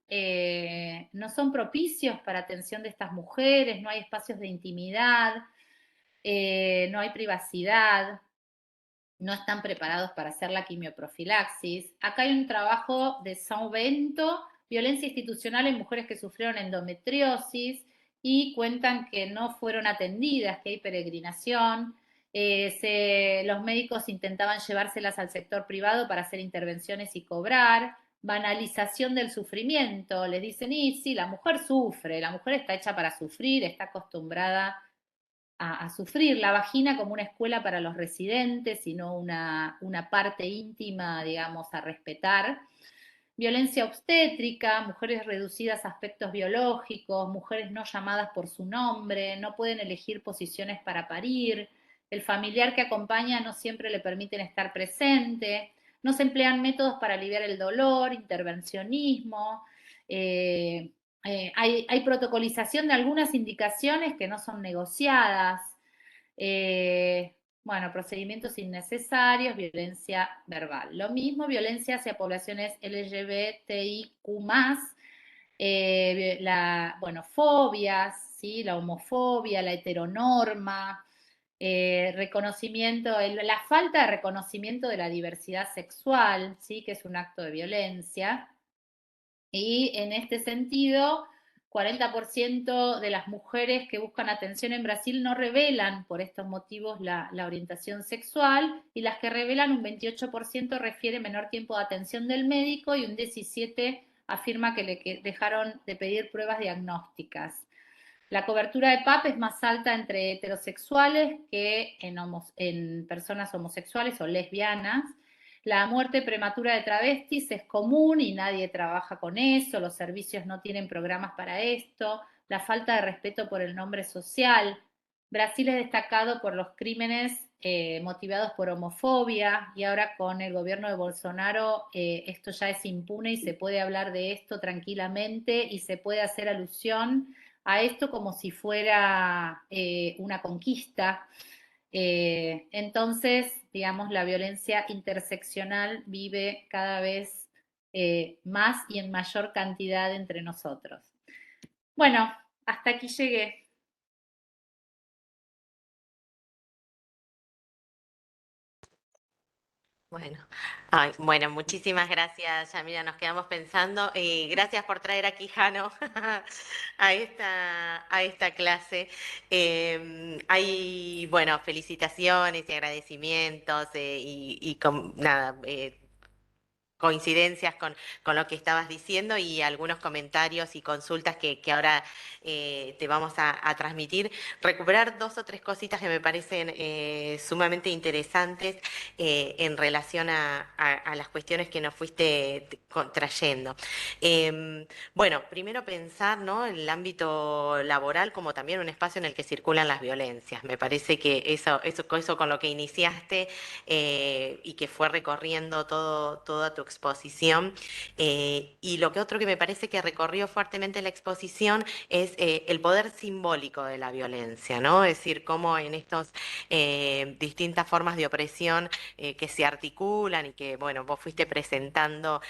propicios para atención de estas mujeres, no hay espacios de intimidad, no hay privacidad, no están preparados para hacer la quimioprofilaxis. Acá hay un trabajo de São Bento, violencia institucional en mujeres que sufrieron endometriosis y cuentan que no fueron atendidas, que hay peregrinación. Los médicos intentaban llevárselas al sector privado para hacer intervenciones y cobrar. Banalización del sufrimiento. Les dicen, y sí, la mujer sufre, la mujer está hecha para sufrir, está acostumbrada a sufrir la vagina como una escuela para los residentes y no una parte íntima, digamos, a respetar. Violencia obstétrica, mujeres reducidas a aspectos biológicos, mujeres no llamadas por su nombre, no pueden elegir posiciones para parir, el familiar que acompaña no siempre le permiten estar presente, no se emplean métodos para aliviar el dolor, intervencionismo, hay protocolización de algunas indicaciones que no son negociadas. Eh, bueno, procedimientos innecesarios, violencia verbal. Lo mismo, violencia hacia poblaciones LGBTIQ+, fobias, ¿sí? La homofobia, la heteronorma, la falta de reconocimiento de la diversidad sexual, ¿sí? Que es un acto de violencia. Y en este sentido, 40% de las mujeres que buscan atención en Brasil no revelan por estos motivos la orientación sexual y las que revelan un 28% refiere menor tiempo de atención del médico y un 17% afirma que dejaron de pedir pruebas diagnósticas. La cobertura de PAP es más alta entre heterosexuales que en personas homosexuales o lesbianas. La muerte prematura de travestis es común y nadie trabaja con eso, los servicios no tienen programas para esto, la falta de respeto por el nombre social. Brasil es destacado por los crímenes motivados por homofobia y ahora con el gobierno de Bolsonaro esto ya es impune y se puede hablar de esto tranquilamente y se puede hacer alusión a esto como si fuera una conquista. Entonces, digamos, la violencia interseccional vive cada vez más y en mayor cantidad entre nosotros. Bueno, hasta aquí llegué. Bueno, muchísimas gracias, Yamila. Nos quedamos pensando. Gracias por traer aquí, Jano, a esta clase. Bueno, felicitaciones y agradecimientos nada. coincidencias con lo que estabas diciendo y algunos comentarios y consultas que ahora te vamos a transmitir. Recuperar 2 o 3 cositas que me parecen sumamente interesantes en relación a las cuestiones que nos fuiste trayendo. Bueno, primero pensar, ¿no?, el ámbito laboral como también un espacio en el que circulan las violencias. Me parece que eso con lo que iniciaste y que fue recorriendo toda tu exposición. Y lo que otro que me parece que recorrió fuertemente la exposición es el poder simbólico de la violencia, ¿no? Es decir, cómo en estas distintas formas de opresión que se articulan y que, bueno, vos fuiste presentando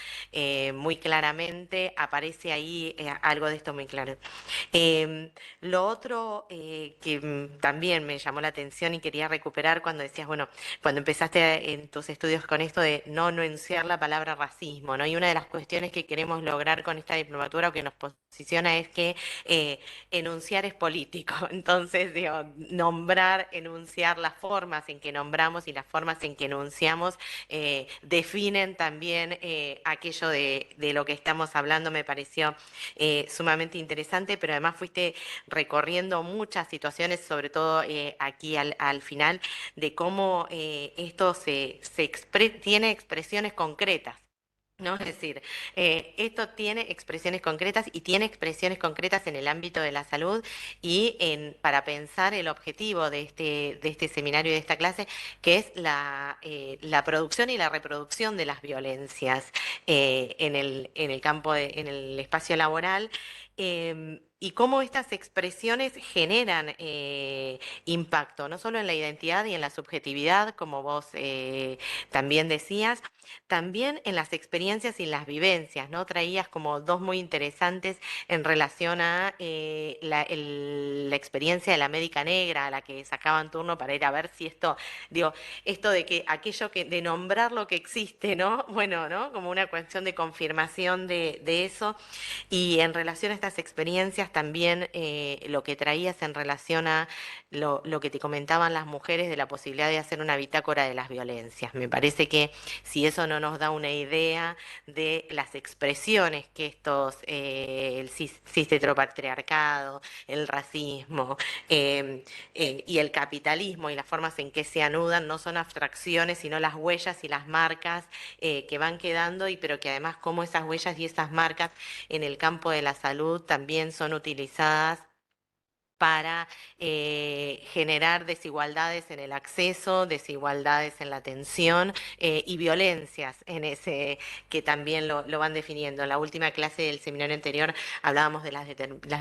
muy claramente, aparece ahí algo de esto muy claro. Lo otro que también me llamó la atención y quería recuperar cuando decías, bueno, cuando empezaste en tus estudios con esto de no enunciar la palabra racismo, ¿no? Y una de las cuestiones que queremos lograr con esta diplomatura o que nos posiciona es que enunciar es político. Entonces, digo, nombrar, enunciar las formas en que nombramos y las formas en que enunciamos definen también aquello de lo que estamos hablando. Me pareció sumamente interesante, pero además fuiste recorriendo muchas situaciones, sobre todo aquí al final, de cómo esto tiene expresiones concretas. ¿No? Es decir, esto tiene expresiones concretas y tiene expresiones concretas en el ámbito de la salud y para pensar el objetivo de este seminario y de esta clase, que es la producción y la reproducción de las violencias en el campo, en el espacio laboral. Y cómo estas expresiones generan impacto, no solo en la identidad y en la subjetividad, como vos también decías, también en las experiencias y las vivencias, ¿no? Traías como 2 muy interesantes en relación a la experiencia de la médica negra, a la que sacaban turno para ir a ver si esto, digo, esto de que aquello de nombrar lo que existe, ¿no? Bueno, ¿no? Como una cuestión de confirmación de eso. Y en relación a estas experiencias también lo que traías en relación a lo que te comentaban las mujeres de la posibilidad de hacer una bitácora de las violencias. Me parece que si eso no nos da una idea de las expresiones que el cis heteropatriarcado, el racismo y el capitalismo y las formas en que se anudan no son abstracciones, sino las huellas y las marcas que van quedando, pero que además como esas huellas y esas marcas en el campo de la salud también son utilizadas para generar desigualdades en el acceso, desigualdades en la atención y violencias en ese que también lo van definiendo. En la última clase del seminario anterior hablábamos de las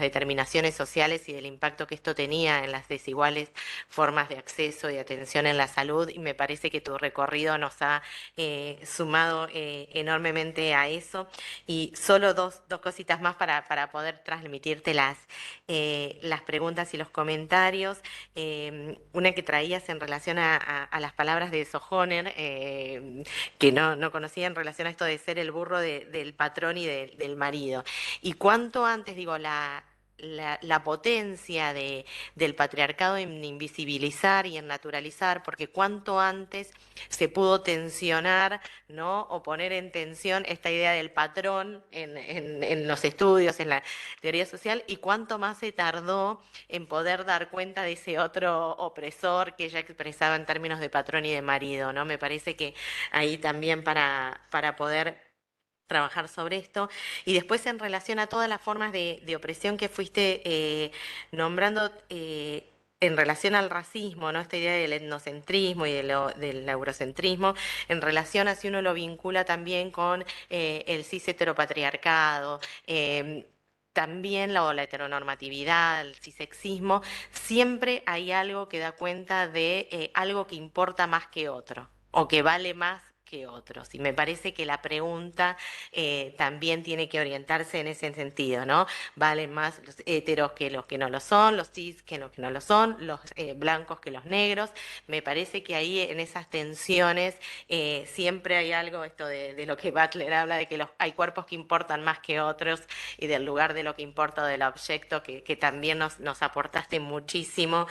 determinaciones sociales y del impacto que esto tenía en las desiguales formas de acceso y atención en la salud, y me parece que tu recorrido nos ha sumado enormemente a eso. Y solo dos cositas más para poder transmitirte las preguntas y los comentarios. Una que traías en relación a las palabras de Sojoner, que no conocía en relación a esto de ser el burro del patrón y del marido. Y cuánto antes, digo, la potencia del patriarcado en invisibilizar y en naturalizar, porque cuánto antes se pudo tensionar, ¿no? O poner en tensión esta idea del patrón en los estudios, en la teoría social, y cuánto más se tardó en poder dar cuenta de ese otro opresor que ella expresaba en términos de patrón y de marido, ¿no? Me parece que ahí también para poder trabajar sobre esto. Y después en relación a todas las formas de opresión que fuiste nombrando en relación al racismo, ¿no? Esta idea del etnocentrismo y del eurocentrismo, en relación a si uno lo vincula también con el cis heteropatriarcado, también la heteronormatividad, el cisexismo, siempre hay algo que da cuenta de algo que importa más que otro o que vale más que otros. Y me parece que la pregunta también tiene que orientarse en ese sentido, ¿no? Valen más los heteros que los que no lo son, los cis que los que no lo son, los blancos que los negros. Me parece que ahí en esas tensiones siempre hay algo, esto de lo que Butler habla, de que hay cuerpos que importan más que otros y del lugar de lo que importa o del objeto, que también nos aportaste muchísimo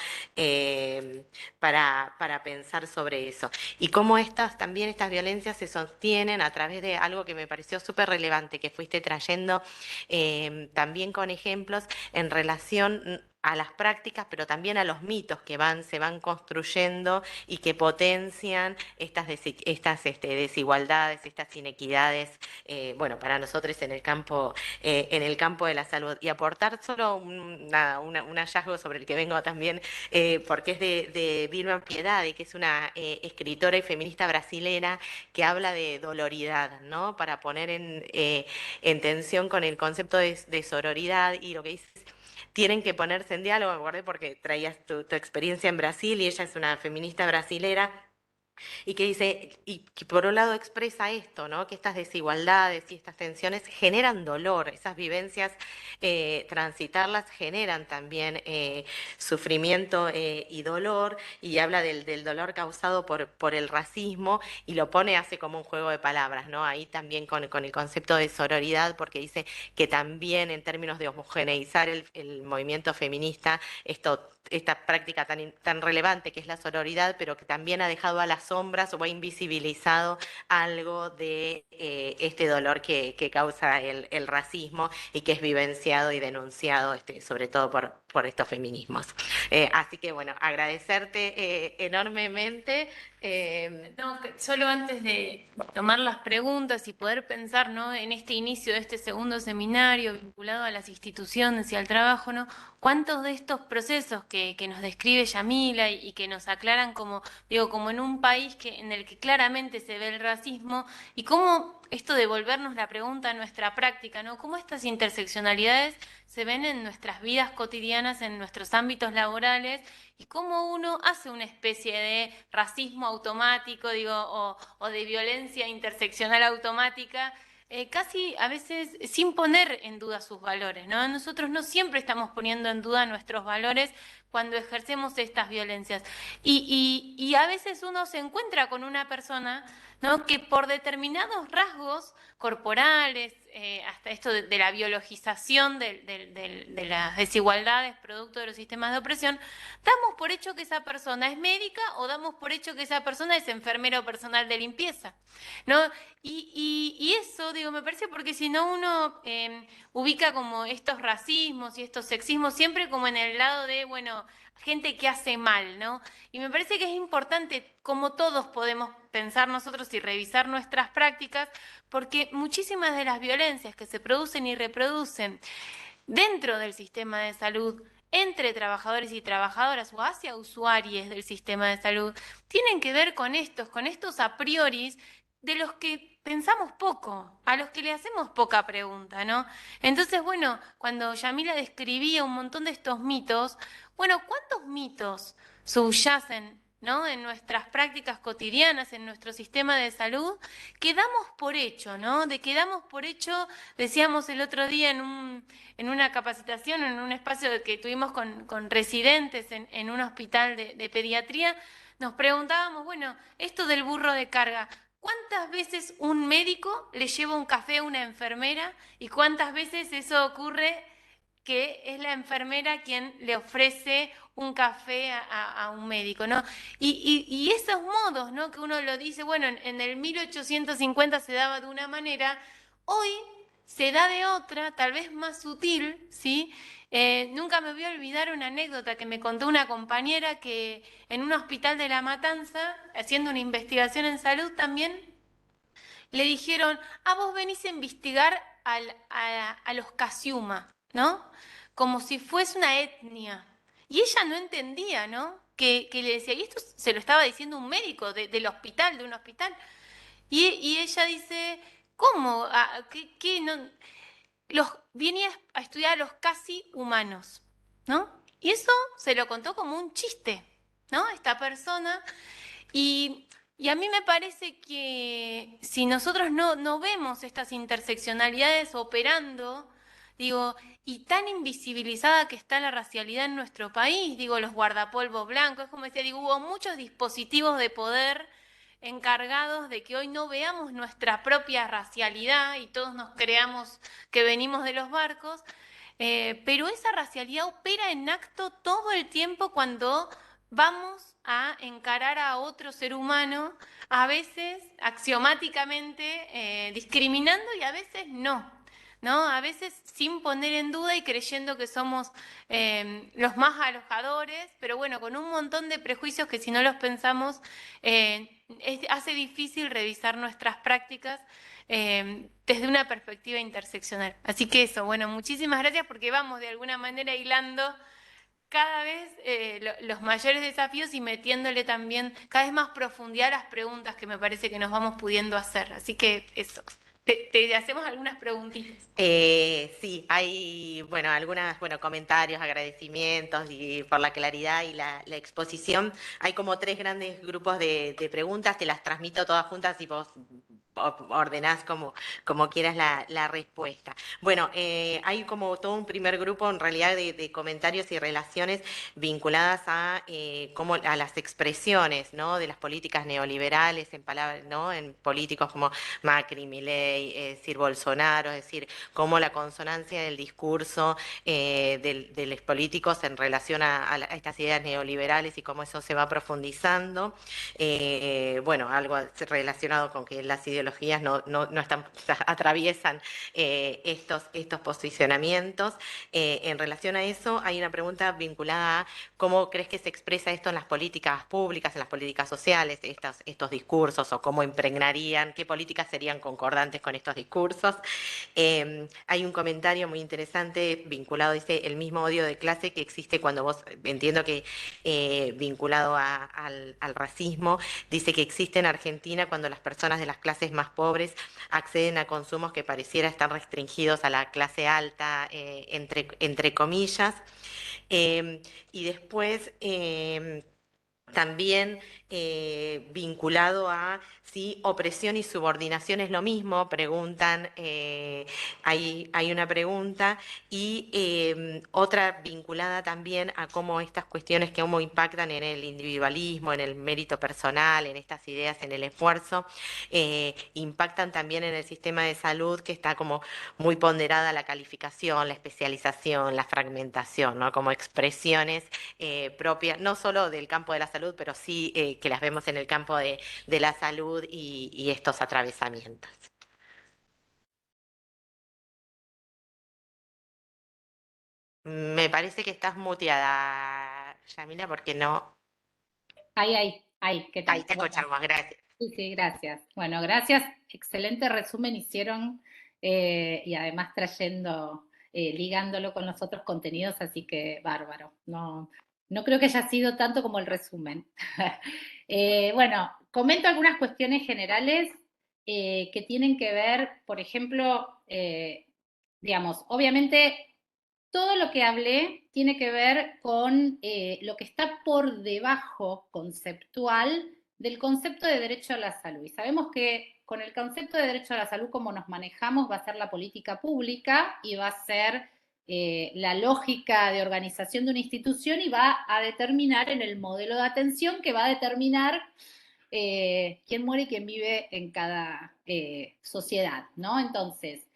para pensar sobre eso. Y cómo también estas violencias violencias se sostienen a través de algo que me pareció súper relevante, que fuiste trayendo también con ejemplos en relación a las prácticas, pero también a los mitos que se van construyendo y que potencian estas desigualdades, estas inequidades, bueno, para nosotros en el campo de la salud. Y aportar solo un hallazgo sobre el que vengo también, porque es de Vilma Piedade, que es una escritora y feminista brasilera que habla de doloridad, ¿no? Para poner en tensión con el concepto de sororidad, y lo que dice es, tienen que ponerse en diálogo. Me acordé porque traías tu experiencia en Brasil y ella es una feminista brasilera, y que dice, y que por un lado expresa esto, ¿no? Que estas desigualdades y estas tensiones generan dolor, esas vivencias, transitarlas generan también sufrimiento y dolor, y habla del dolor causado por el racismo, y lo hace como un juego de palabras, ¿no? Ahí también con el concepto de sororidad, porque dice que también en términos de homogeneizar el movimiento feminista, esta práctica tan relevante que es la sororidad, pero que también ha dejado a las sombras o ha invisibilizado algo de este dolor que causa el racismo, y que es vivenciado y denunciado sobre todo por estos feminismos. Así que bueno, agradecerte enormemente. No, solo antes de tomar las preguntas y poder pensar, ¿no? En este inicio de este segundo seminario vinculado a las instituciones y al trabajo, ¿no? ¿Cuántos de estos procesos que nos describe Yamila y que nos aclaran como, digo, como en un país en el que claramente se ve el racismo, y cómo esto de volvernos la pregunta a nuestra práctica, ¿no? Cómo estas interseccionalidades se ven en nuestras vidas cotidianas, en nuestros ámbitos laborales, y cómo uno hace una especie de racismo automático, digo, o de violencia interseccional automática, casi a veces sin poner en duda sus valores, ¿no? Nosotros no siempre estamos poniendo en duda nuestros valores cuando ejercemos estas violencias. Y a veces uno se encuentra con una persona, ¿no? Que por determinados rasgos corporales, hasta esto de la biologización de las desigualdades producto de los sistemas de opresión, damos por hecho que esa persona es médica, o damos por hecho que esa persona es enfermera o personal de limpieza, ¿no? Y eso, digo, me parece, porque si no uno ubica como estos racismos y estos sexismos siempre como en el lado de, bueno, gente que hace mal, ¿no? Y me parece que es importante, como todos podemos pensar nosotros y revisar nuestras prácticas, porque muchísimas de las violencias que se producen y reproducen dentro del sistema de salud, entre trabajadores y trabajadoras o hacia usuarios del sistema de salud, tienen que ver con estos a prioris de los que pensamos poco, a los que le hacemos poca pregunta, ¿no? Entonces, bueno, cuando Yamila describía un montón de estos mitos, bueno, ¿cuántos mitos subyacen, ¿no? En nuestras prácticas cotidianas, en nuestro sistema de salud, que damos por hecho, ¿no? De que damos por hecho, decíamos el otro día en una capacitación, en un espacio que tuvimos con residentes en un hospital de pediatría, nos preguntábamos, bueno, esto del burro de carga, ¿cuántas veces un médico le lleva un café a una enfermera, y cuántas veces eso ocurre que es la enfermera quien le ofrece un café a un médico, ¿no? Y esos modos, ¿no? Que uno lo dice, bueno, en el 1850 se daba de una manera, hoy se da de otra, tal vez más sutil, ¿sí? Nunca me voy a olvidar una anécdota que me contó una compañera, que en un hospital de La Matanza, haciendo una investigación en salud también, le dijeron, vos venís a investigar a los Casiuma, ¿no? Como si fuese una etnia. Y ella no entendía, ¿no? Que le decía, y esto se lo estaba diciendo un médico del hospital, de un hospital. Y ella dice, ¿cómo? ¿Qué no? Venía a estudiar a los casi humanos, ¿no? Y eso se lo contó como un chiste, ¿no? Esta persona. Y a mí me parece que si nosotros no vemos estas interseccionalidades operando, digo, y tan invisibilizada que está la racialidad en nuestro país, digo, los guardapolvos blancos, es como decía, digo, hubo muchos dispositivos de poder encargados de que hoy no veamos nuestra propia racialidad y todos nos creamos que venimos de los barcos, pero esa racialidad opera en acto todo el tiempo cuando vamos a encarar a otro ser humano, a veces axiomáticamente discriminando y a veces no, ¿no? A veces sin poner en duda y creyendo que somos los más alojadores, pero bueno, con un montón de prejuicios que si no los pensamos hace difícil revisar nuestras prácticas desde una perspectiva interseccional. Así que eso, bueno, muchísimas gracias porque vamos de alguna manera hilando cada vez los mayores desafíos y metiéndole también cada vez más profundidad a las preguntas que me parece que nos vamos pudiendo hacer. Así que eso, te hacemos algunas preguntitas. Sí, hay, bueno, algunas, bueno, comentarios, agradecimientos y por la claridad y la exposición. Hay como tres grandes grupos de preguntas, te las transmito todas juntas y vos ordenás como quieras la respuesta. Bueno, hay como todo un primer grupo en realidad de comentarios y relaciones vinculadas a, a las expresiones, ¿no? De las políticas neoliberales en palabras, ¿no? En políticos como Macri, Milei, Sir Bolsonaro, es decir, cómo la consonancia del discurso de los políticos en relación a estas ideas neoliberales y cómo eso se va profundizando. Bueno, algo relacionado con que las ideologías no están, atraviesan estos posicionamientos. En relación a eso, hay una pregunta vinculada a cómo crees que se expresa esto en las políticas públicas, en las políticas sociales, estos discursos, o cómo impregnarían, qué políticas serían concordantes con estos discursos. Hay un comentario muy interesante vinculado, dice, el mismo odio de clase que existe cuando vos, entiendo que vinculado al racismo, dice que existe en Argentina cuando las personas de las clases más pobres acceden a consumos que pareciera estar restringidos a la clase alta, entre comillas. Y después también vinculado a si opresión y subordinación es lo mismo, preguntan, hay una pregunta, y otra vinculada también a cómo estas cuestiones, cómo impactan en el individualismo, en el mérito personal, en estas ideas, en el esfuerzo, impactan también en el sistema de salud, que está como muy ponderada la calificación, la especialización, la fragmentación, ¿no? Como expresiones propias, no solo del campo de la salud, pero sí que las vemos en el campo de la salud y estos atravesamientos. Me parece que estás muteada, Yamila, porque no. Ahí, ¿qué Ahí tal? te Bueno, escuchamos, gracias. sí, gracias. Bueno, gracias. Excelente resumen hicieron y además trayendo, ligándolo con los otros contenidos, así que bárbaro. No creo que haya sido tanto como el resumen. Bueno, comento algunas cuestiones generales que tienen que ver, por ejemplo, digamos, obviamente todo lo que hablé tiene que ver con lo que está por debajo conceptual del concepto de derecho a la salud. Y sabemos que con el concepto de derecho a la salud, como nos manejamos, va a ser la política pública y va a ser la lógica de organización de una institución y va a determinar en el modelo de atención que va a determinar quién muere y quién vive en cada sociedad, ¿no? Entonces,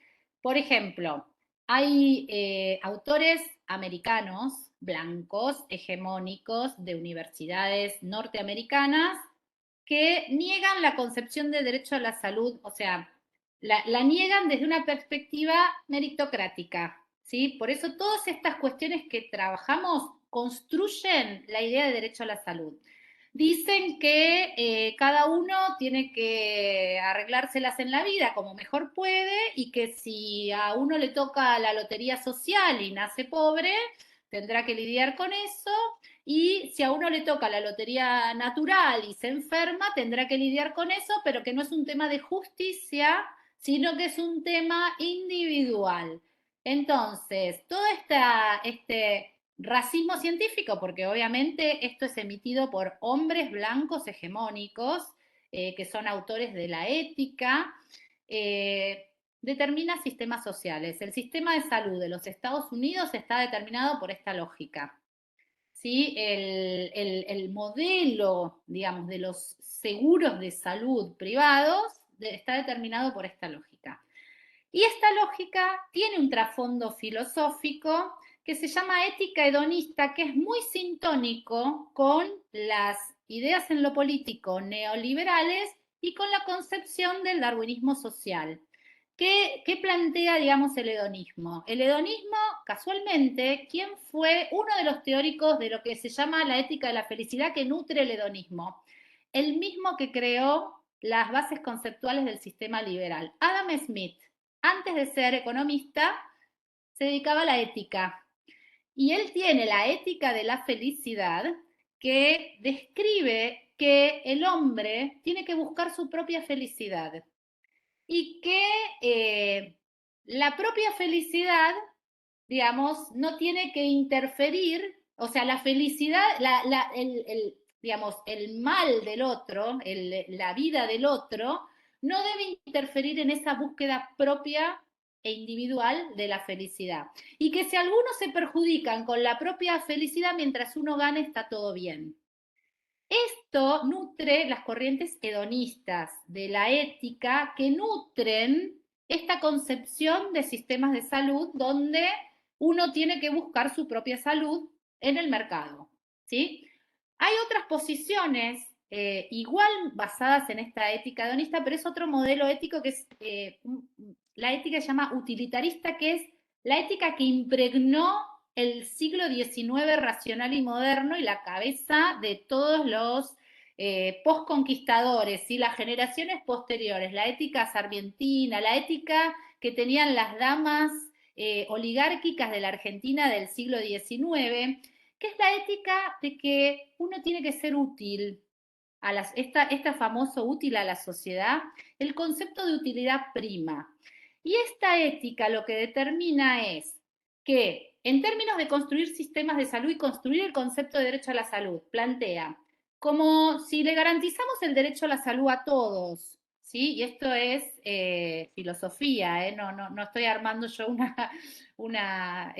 por ejemplo, hay autores americanos, blancos, hegemónicos, de universidades norteamericanas, que niegan la concepción de derecho a la salud, o sea, la niegan desde una perspectiva meritocrática, ¿sí? Por eso todas estas cuestiones que trabajamos construyen la idea de derecho a la salud. Dicen que cada uno tiene que arreglárselas en la vida como mejor puede y que si a uno le toca la lotería social y nace pobre, tendrá que lidiar con eso, y si a uno le toca la lotería natural y se enferma, tendrá que lidiar con eso, pero que no es un tema de justicia, sino que es un tema individual. Entonces, todo este racismo científico, porque obviamente esto es emitido por hombres blancos hegemónicos, que son autores de la ética, determina sistemas sociales. El sistema de salud de los Estados Unidos está determinado por esta lógica. ¿Sí? El modelo, digamos, de los seguros de salud privados está determinado por esta lógica. Y esta lógica tiene un trasfondo filosófico que se llama ética hedonista, que es muy sintónico con las ideas en lo político neoliberales y con la concepción del darwinismo social. ¿Qué plantea, digamos, el hedonismo? El hedonismo, casualmente, ¿quién fue uno de los teóricos de lo que se llama la ética de la felicidad que nutre el hedonismo? El mismo que creó las bases conceptuales del sistema liberal, Adam Smith. Antes de ser economista, se dedicaba a la ética. Y él tiene la ética de la felicidad que describe que el hombre tiene que buscar su propia felicidad y que la propia felicidad, digamos, no tiene que interferir, o sea, la felicidad, digamos, el mal del otro, la vida del otro, no debe interferir en esa búsqueda propia e individual de la felicidad. Y que si algunos se perjudican con la propia felicidad, mientras uno gane, está todo bien. Esto nutre las corrientes hedonistas de la ética que nutren esta concepción de sistemas de salud donde uno tiene que buscar su propia salud en el mercado, ¿sí? Hay otras posiciones igual basadas en esta ética hedonista, pero es otro modelo ético que es la ética que se llama utilitarista, que es la ética que impregnó el siglo XIX racional y moderno y la cabeza de todos los postconquistadores y las generaciones posteriores, la ética sarmientina, la ética que tenían las damas oligárquicas de la Argentina del siglo XIX, que es la ética de que uno tiene que ser útil, a esta famoso útil a la sociedad, el concepto de utilidad prima. Y esta ética lo que determina es que, en términos de construir sistemas de salud y construir el concepto de derecho a la salud, plantea como si le garantizamos el derecho a la salud a todos, ¿sí? Y esto es filosofía, no estoy armando yo una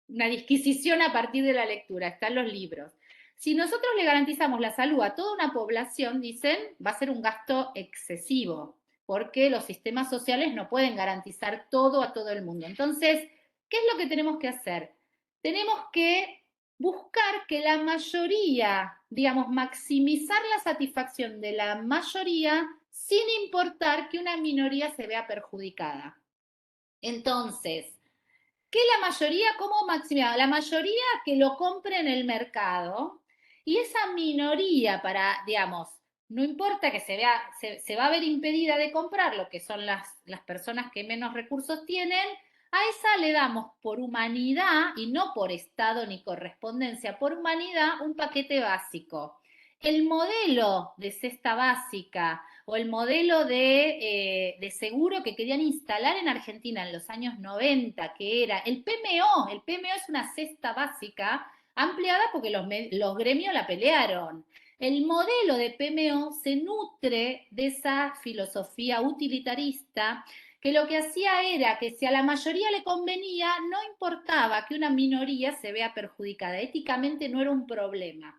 disquisición a partir de la lectura, están los libros. Si nosotros le garantizamos la salud a toda una población, dicen, va a ser un gasto excesivo, porque los sistemas sociales no pueden garantizar todo a todo el mundo. Entonces, ¿qué es lo que tenemos que hacer? Tenemos que buscar que la mayoría, digamos, maximizar la satisfacción de la mayoría sin importar que una minoría se vea perjudicada. Entonces, ¿qué la mayoría? ¿Cómo maximizar? La mayoría que lo compre en el mercado y esa minoría para, digamos, no importa que se vea, se va a ver impedida de comprarlo, que son las personas que menos recursos tienen, a esa le damos por humanidad, y no por Estado ni correspondencia, por humanidad un paquete básico. El modelo de cesta básica o el modelo de seguro que querían instalar en Argentina en los años 90, que era el PMO. El PMO es una cesta básica ampliada porque los gremios la pelearon. El modelo de PMO se nutre de esa filosofía utilitarista que lo que hacía era que si a la mayoría le convenía, no importaba que una minoría se vea perjudicada. Éticamente no era un problema.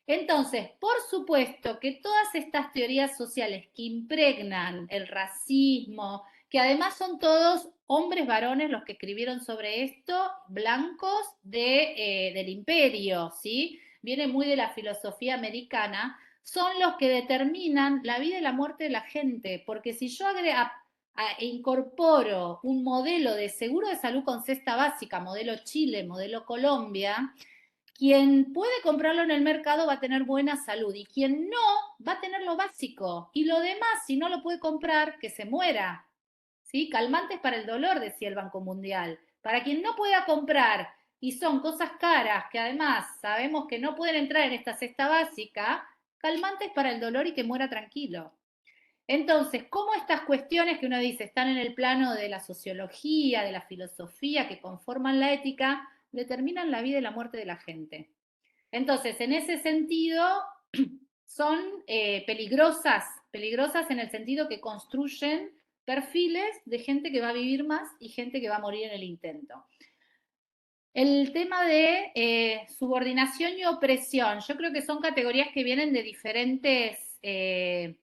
Entonces, por supuesto que todas estas teorías sociales que impregnan el racismo, que además son todos hombres varones los que escribieron sobre esto, blancos del imperio, ¿sí? Viene muy de la filosofía americana, son los que determinan la vida y la muerte de la gente, porque si yo incorporo un modelo de seguro de salud con cesta básica, modelo Chile, modelo Colombia, quien puede comprarlo en el mercado va a tener buena salud y quien no va a tener lo básico. Y lo demás, si no lo puede comprar, que se muera. ¿Sí? Calmantes para el dolor, decía el Banco Mundial. Para quien no pueda comprar y son cosas caras que además sabemos que no pueden entrar en esta cesta básica, calmantes para el dolor y que muera tranquilo. Entonces, ¿cómo estas cuestiones que uno dice están en el plano de la sociología, de la filosofía, que conforman la ética, determinan la vida y la muerte de la gente? Entonces, en ese sentido, son peligrosas en el sentido que construyen perfiles de gente que va a vivir más y gente que va a morir en el intento. El tema de subordinación y opresión, yo creo que son categorías que vienen de diferentes, de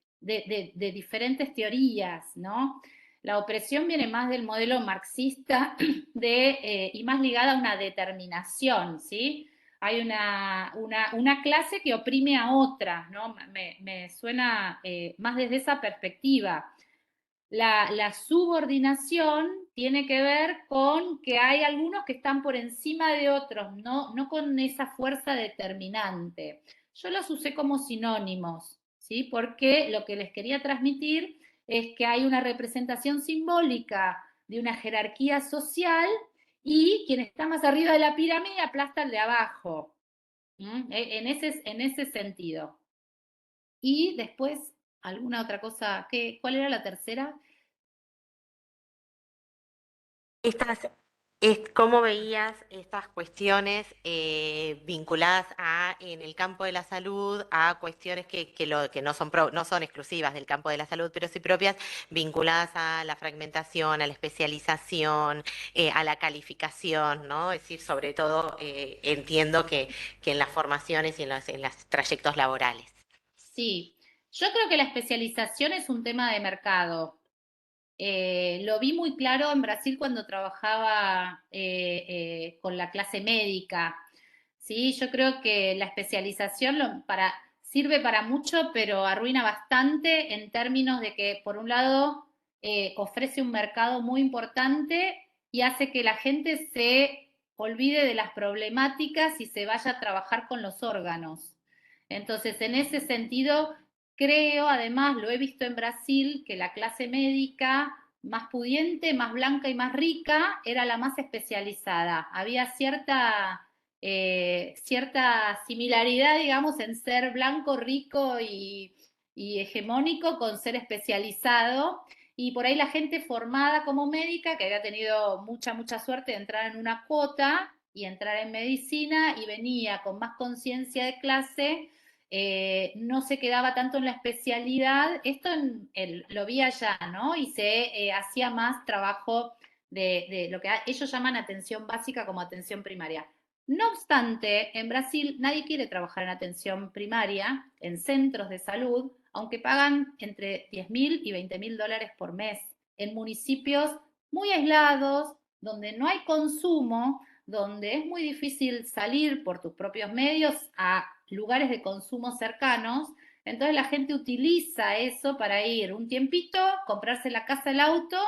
diferentes teorías, ¿no? La opresión viene más del modelo marxista y más ligada a una determinación, ¿sí? Hay una clase que oprime a otra, ¿no? Me suena más desde esa perspectiva. La subordinación tiene que ver con que hay algunos que están por encima de otros, no con esa fuerza determinante. Yo los usé como sinónimos, ¿sí? Porque lo que les quería transmitir es que hay una representación simbólica de una jerarquía social y quien está más arriba de la pirámide aplasta al de abajo. En ese sentido. Y después, ¿alguna otra cosa? ¿Cuál era la tercera? ¿Cómo veías estas cuestiones vinculadas en el campo de la salud, a cuestiones que no son exclusivas del campo de la salud, pero sí propias, vinculadas a la fragmentación, a la especialización, a la calificación, ¿no? Es decir, sobre todo entiendo que en las formaciones y en los trayectos laborales. Sí, yo creo que la especialización es un tema de mercado. Lo vi muy claro en Brasil cuando trabajaba con la clase médica. ¿Sí? Yo creo que la especialización sirve para mucho, pero arruina bastante en términos de que, por un lado, ofrece un mercado muy importante y hace que la gente se olvide de las problemáticas y se vaya a trabajar con los órganos. Entonces, en ese sentido, creo, además, lo he visto en Brasil, que la clase médica más pudiente, más blanca y más rica era la más especializada. Había cierta similaridad, digamos, en ser blanco, rico y hegemónico con ser especializado. Y por ahí la gente formada como médica, que había tenido mucha suerte de entrar en una cuota y entrar en medicina y venía con más conciencia de clase, no se quedaba tanto en la especialidad. Esto lo vi allá, ¿no? Y se hacía más trabajo de lo que ellos llaman atención básica como atención primaria. No obstante, en Brasil nadie quiere trabajar en atención primaria, en centros de salud, aunque pagan entre 10.000 y 20.000 dólares por mes, en municipios muy aislados, donde no hay consumo, donde es muy difícil salir por tus propios medios a lugares de consumo cercanos. Entonces la gente utiliza eso para ir un tiempito, comprarse la casa, el auto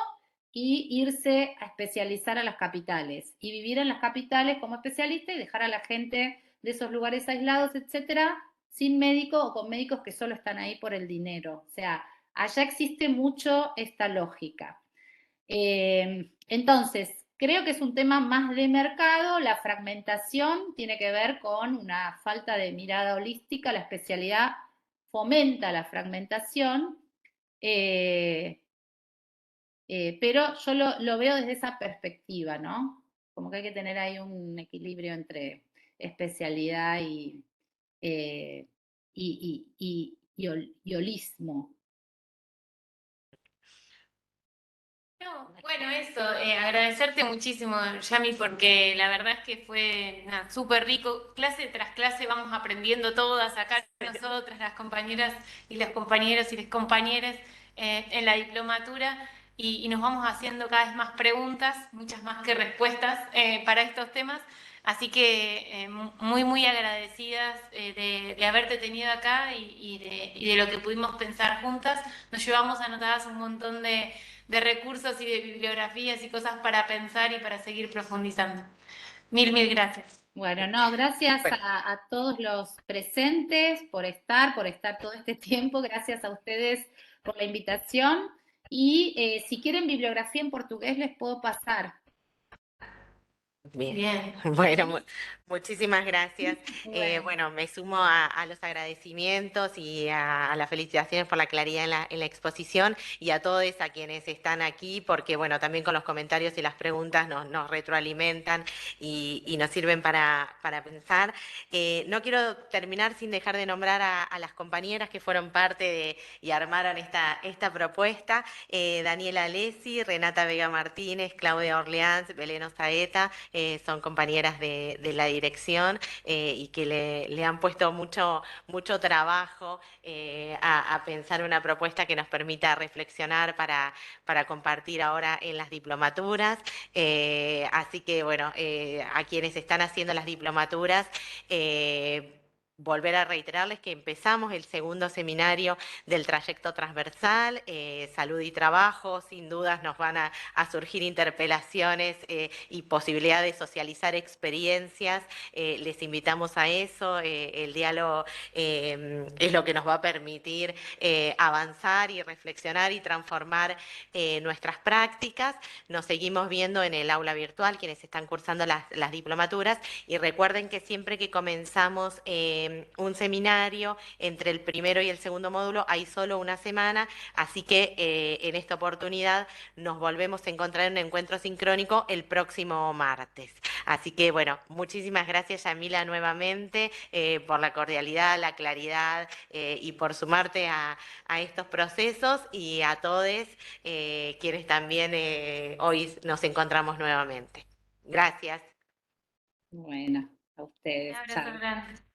y irse a especializar a las capitales y vivir en las capitales como especialista y dejar a la gente de esos lugares aislados, etcétera, sin médico o con médicos que solo están ahí por el dinero. O sea, allá existe mucho esta lógica. Entonces, creo que es un tema más de mercado. La fragmentación tiene que ver con una falta de mirada holística. La especialidad fomenta la fragmentación. Pero yo lo veo desde esa perspectiva, ¿no? Como que hay que tener ahí un equilibrio entre especialidad eh, y holismo. No, bueno, eso, agradecerte muchísimo, Yami, porque la verdad es que fue súper rico. Clase tras clase vamos aprendiendo todas acá, nosotras, las compañeras y los compañeros y las compañeras en la diplomatura, y nos vamos haciendo cada vez más preguntas, muchas más que respuestas para estos temas. Así que muy agradecidas de haberte tenido acá y de lo que pudimos pensar juntas. Nos llevamos anotadas un montón de recursos y de bibliografías y cosas para pensar y para seguir profundizando. Mil gracias. Bueno, no, gracias a todos los presentes por estar todo este tiempo. Gracias a ustedes por la invitación. Y si quieren bibliografía en portugués, les puedo pasar. Bien. Bueno, muchísimas gracias. Bueno, me sumo a los agradecimientos y a las felicitaciones por la claridad en la exposición y a todos a quienes están aquí, porque bueno, también con los comentarios y las preguntas nos retroalimentan y nos sirven para pensar. No quiero terminar sin dejar de nombrar a las compañeras que fueron parte y armaron esta propuesta. Daniela Alessi, Renata Vega Martínez, Claudia Orleans, Belén Osaeta, son compañeras de la dirección y que le han puesto mucho trabajo a pensar una propuesta que nos permita reflexionar para compartir ahora en las diplomaturas. Así que, bueno, a quienes están haciendo las diplomaturas, volver a reiterarles que empezamos el segundo seminario del trayecto transversal, salud y trabajo. Sin dudas nos van a surgir interpelaciones y posibilidad de socializar experiencias. Les invitamos a eso. El diálogo es lo que nos va a permitir avanzar y reflexionar y transformar nuestras prácticas. Nos seguimos viendo en el aula virtual, quienes están cursando las diplomaturas, y recuerden que siempre que comenzamos un seminario, entre el primero y el segundo módulo hay solo una semana, así que en esta oportunidad nos volvemos a encontrar en un encuentro sincrónico el próximo martes. Así que, bueno, muchísimas gracias, Yamila, nuevamente por la cordialidad, la claridad y por sumarte a estos procesos, y a todos quienes también hoy nos encontramos nuevamente. Gracias. Bueno, a Un ustedes. abrazo Chao. grande.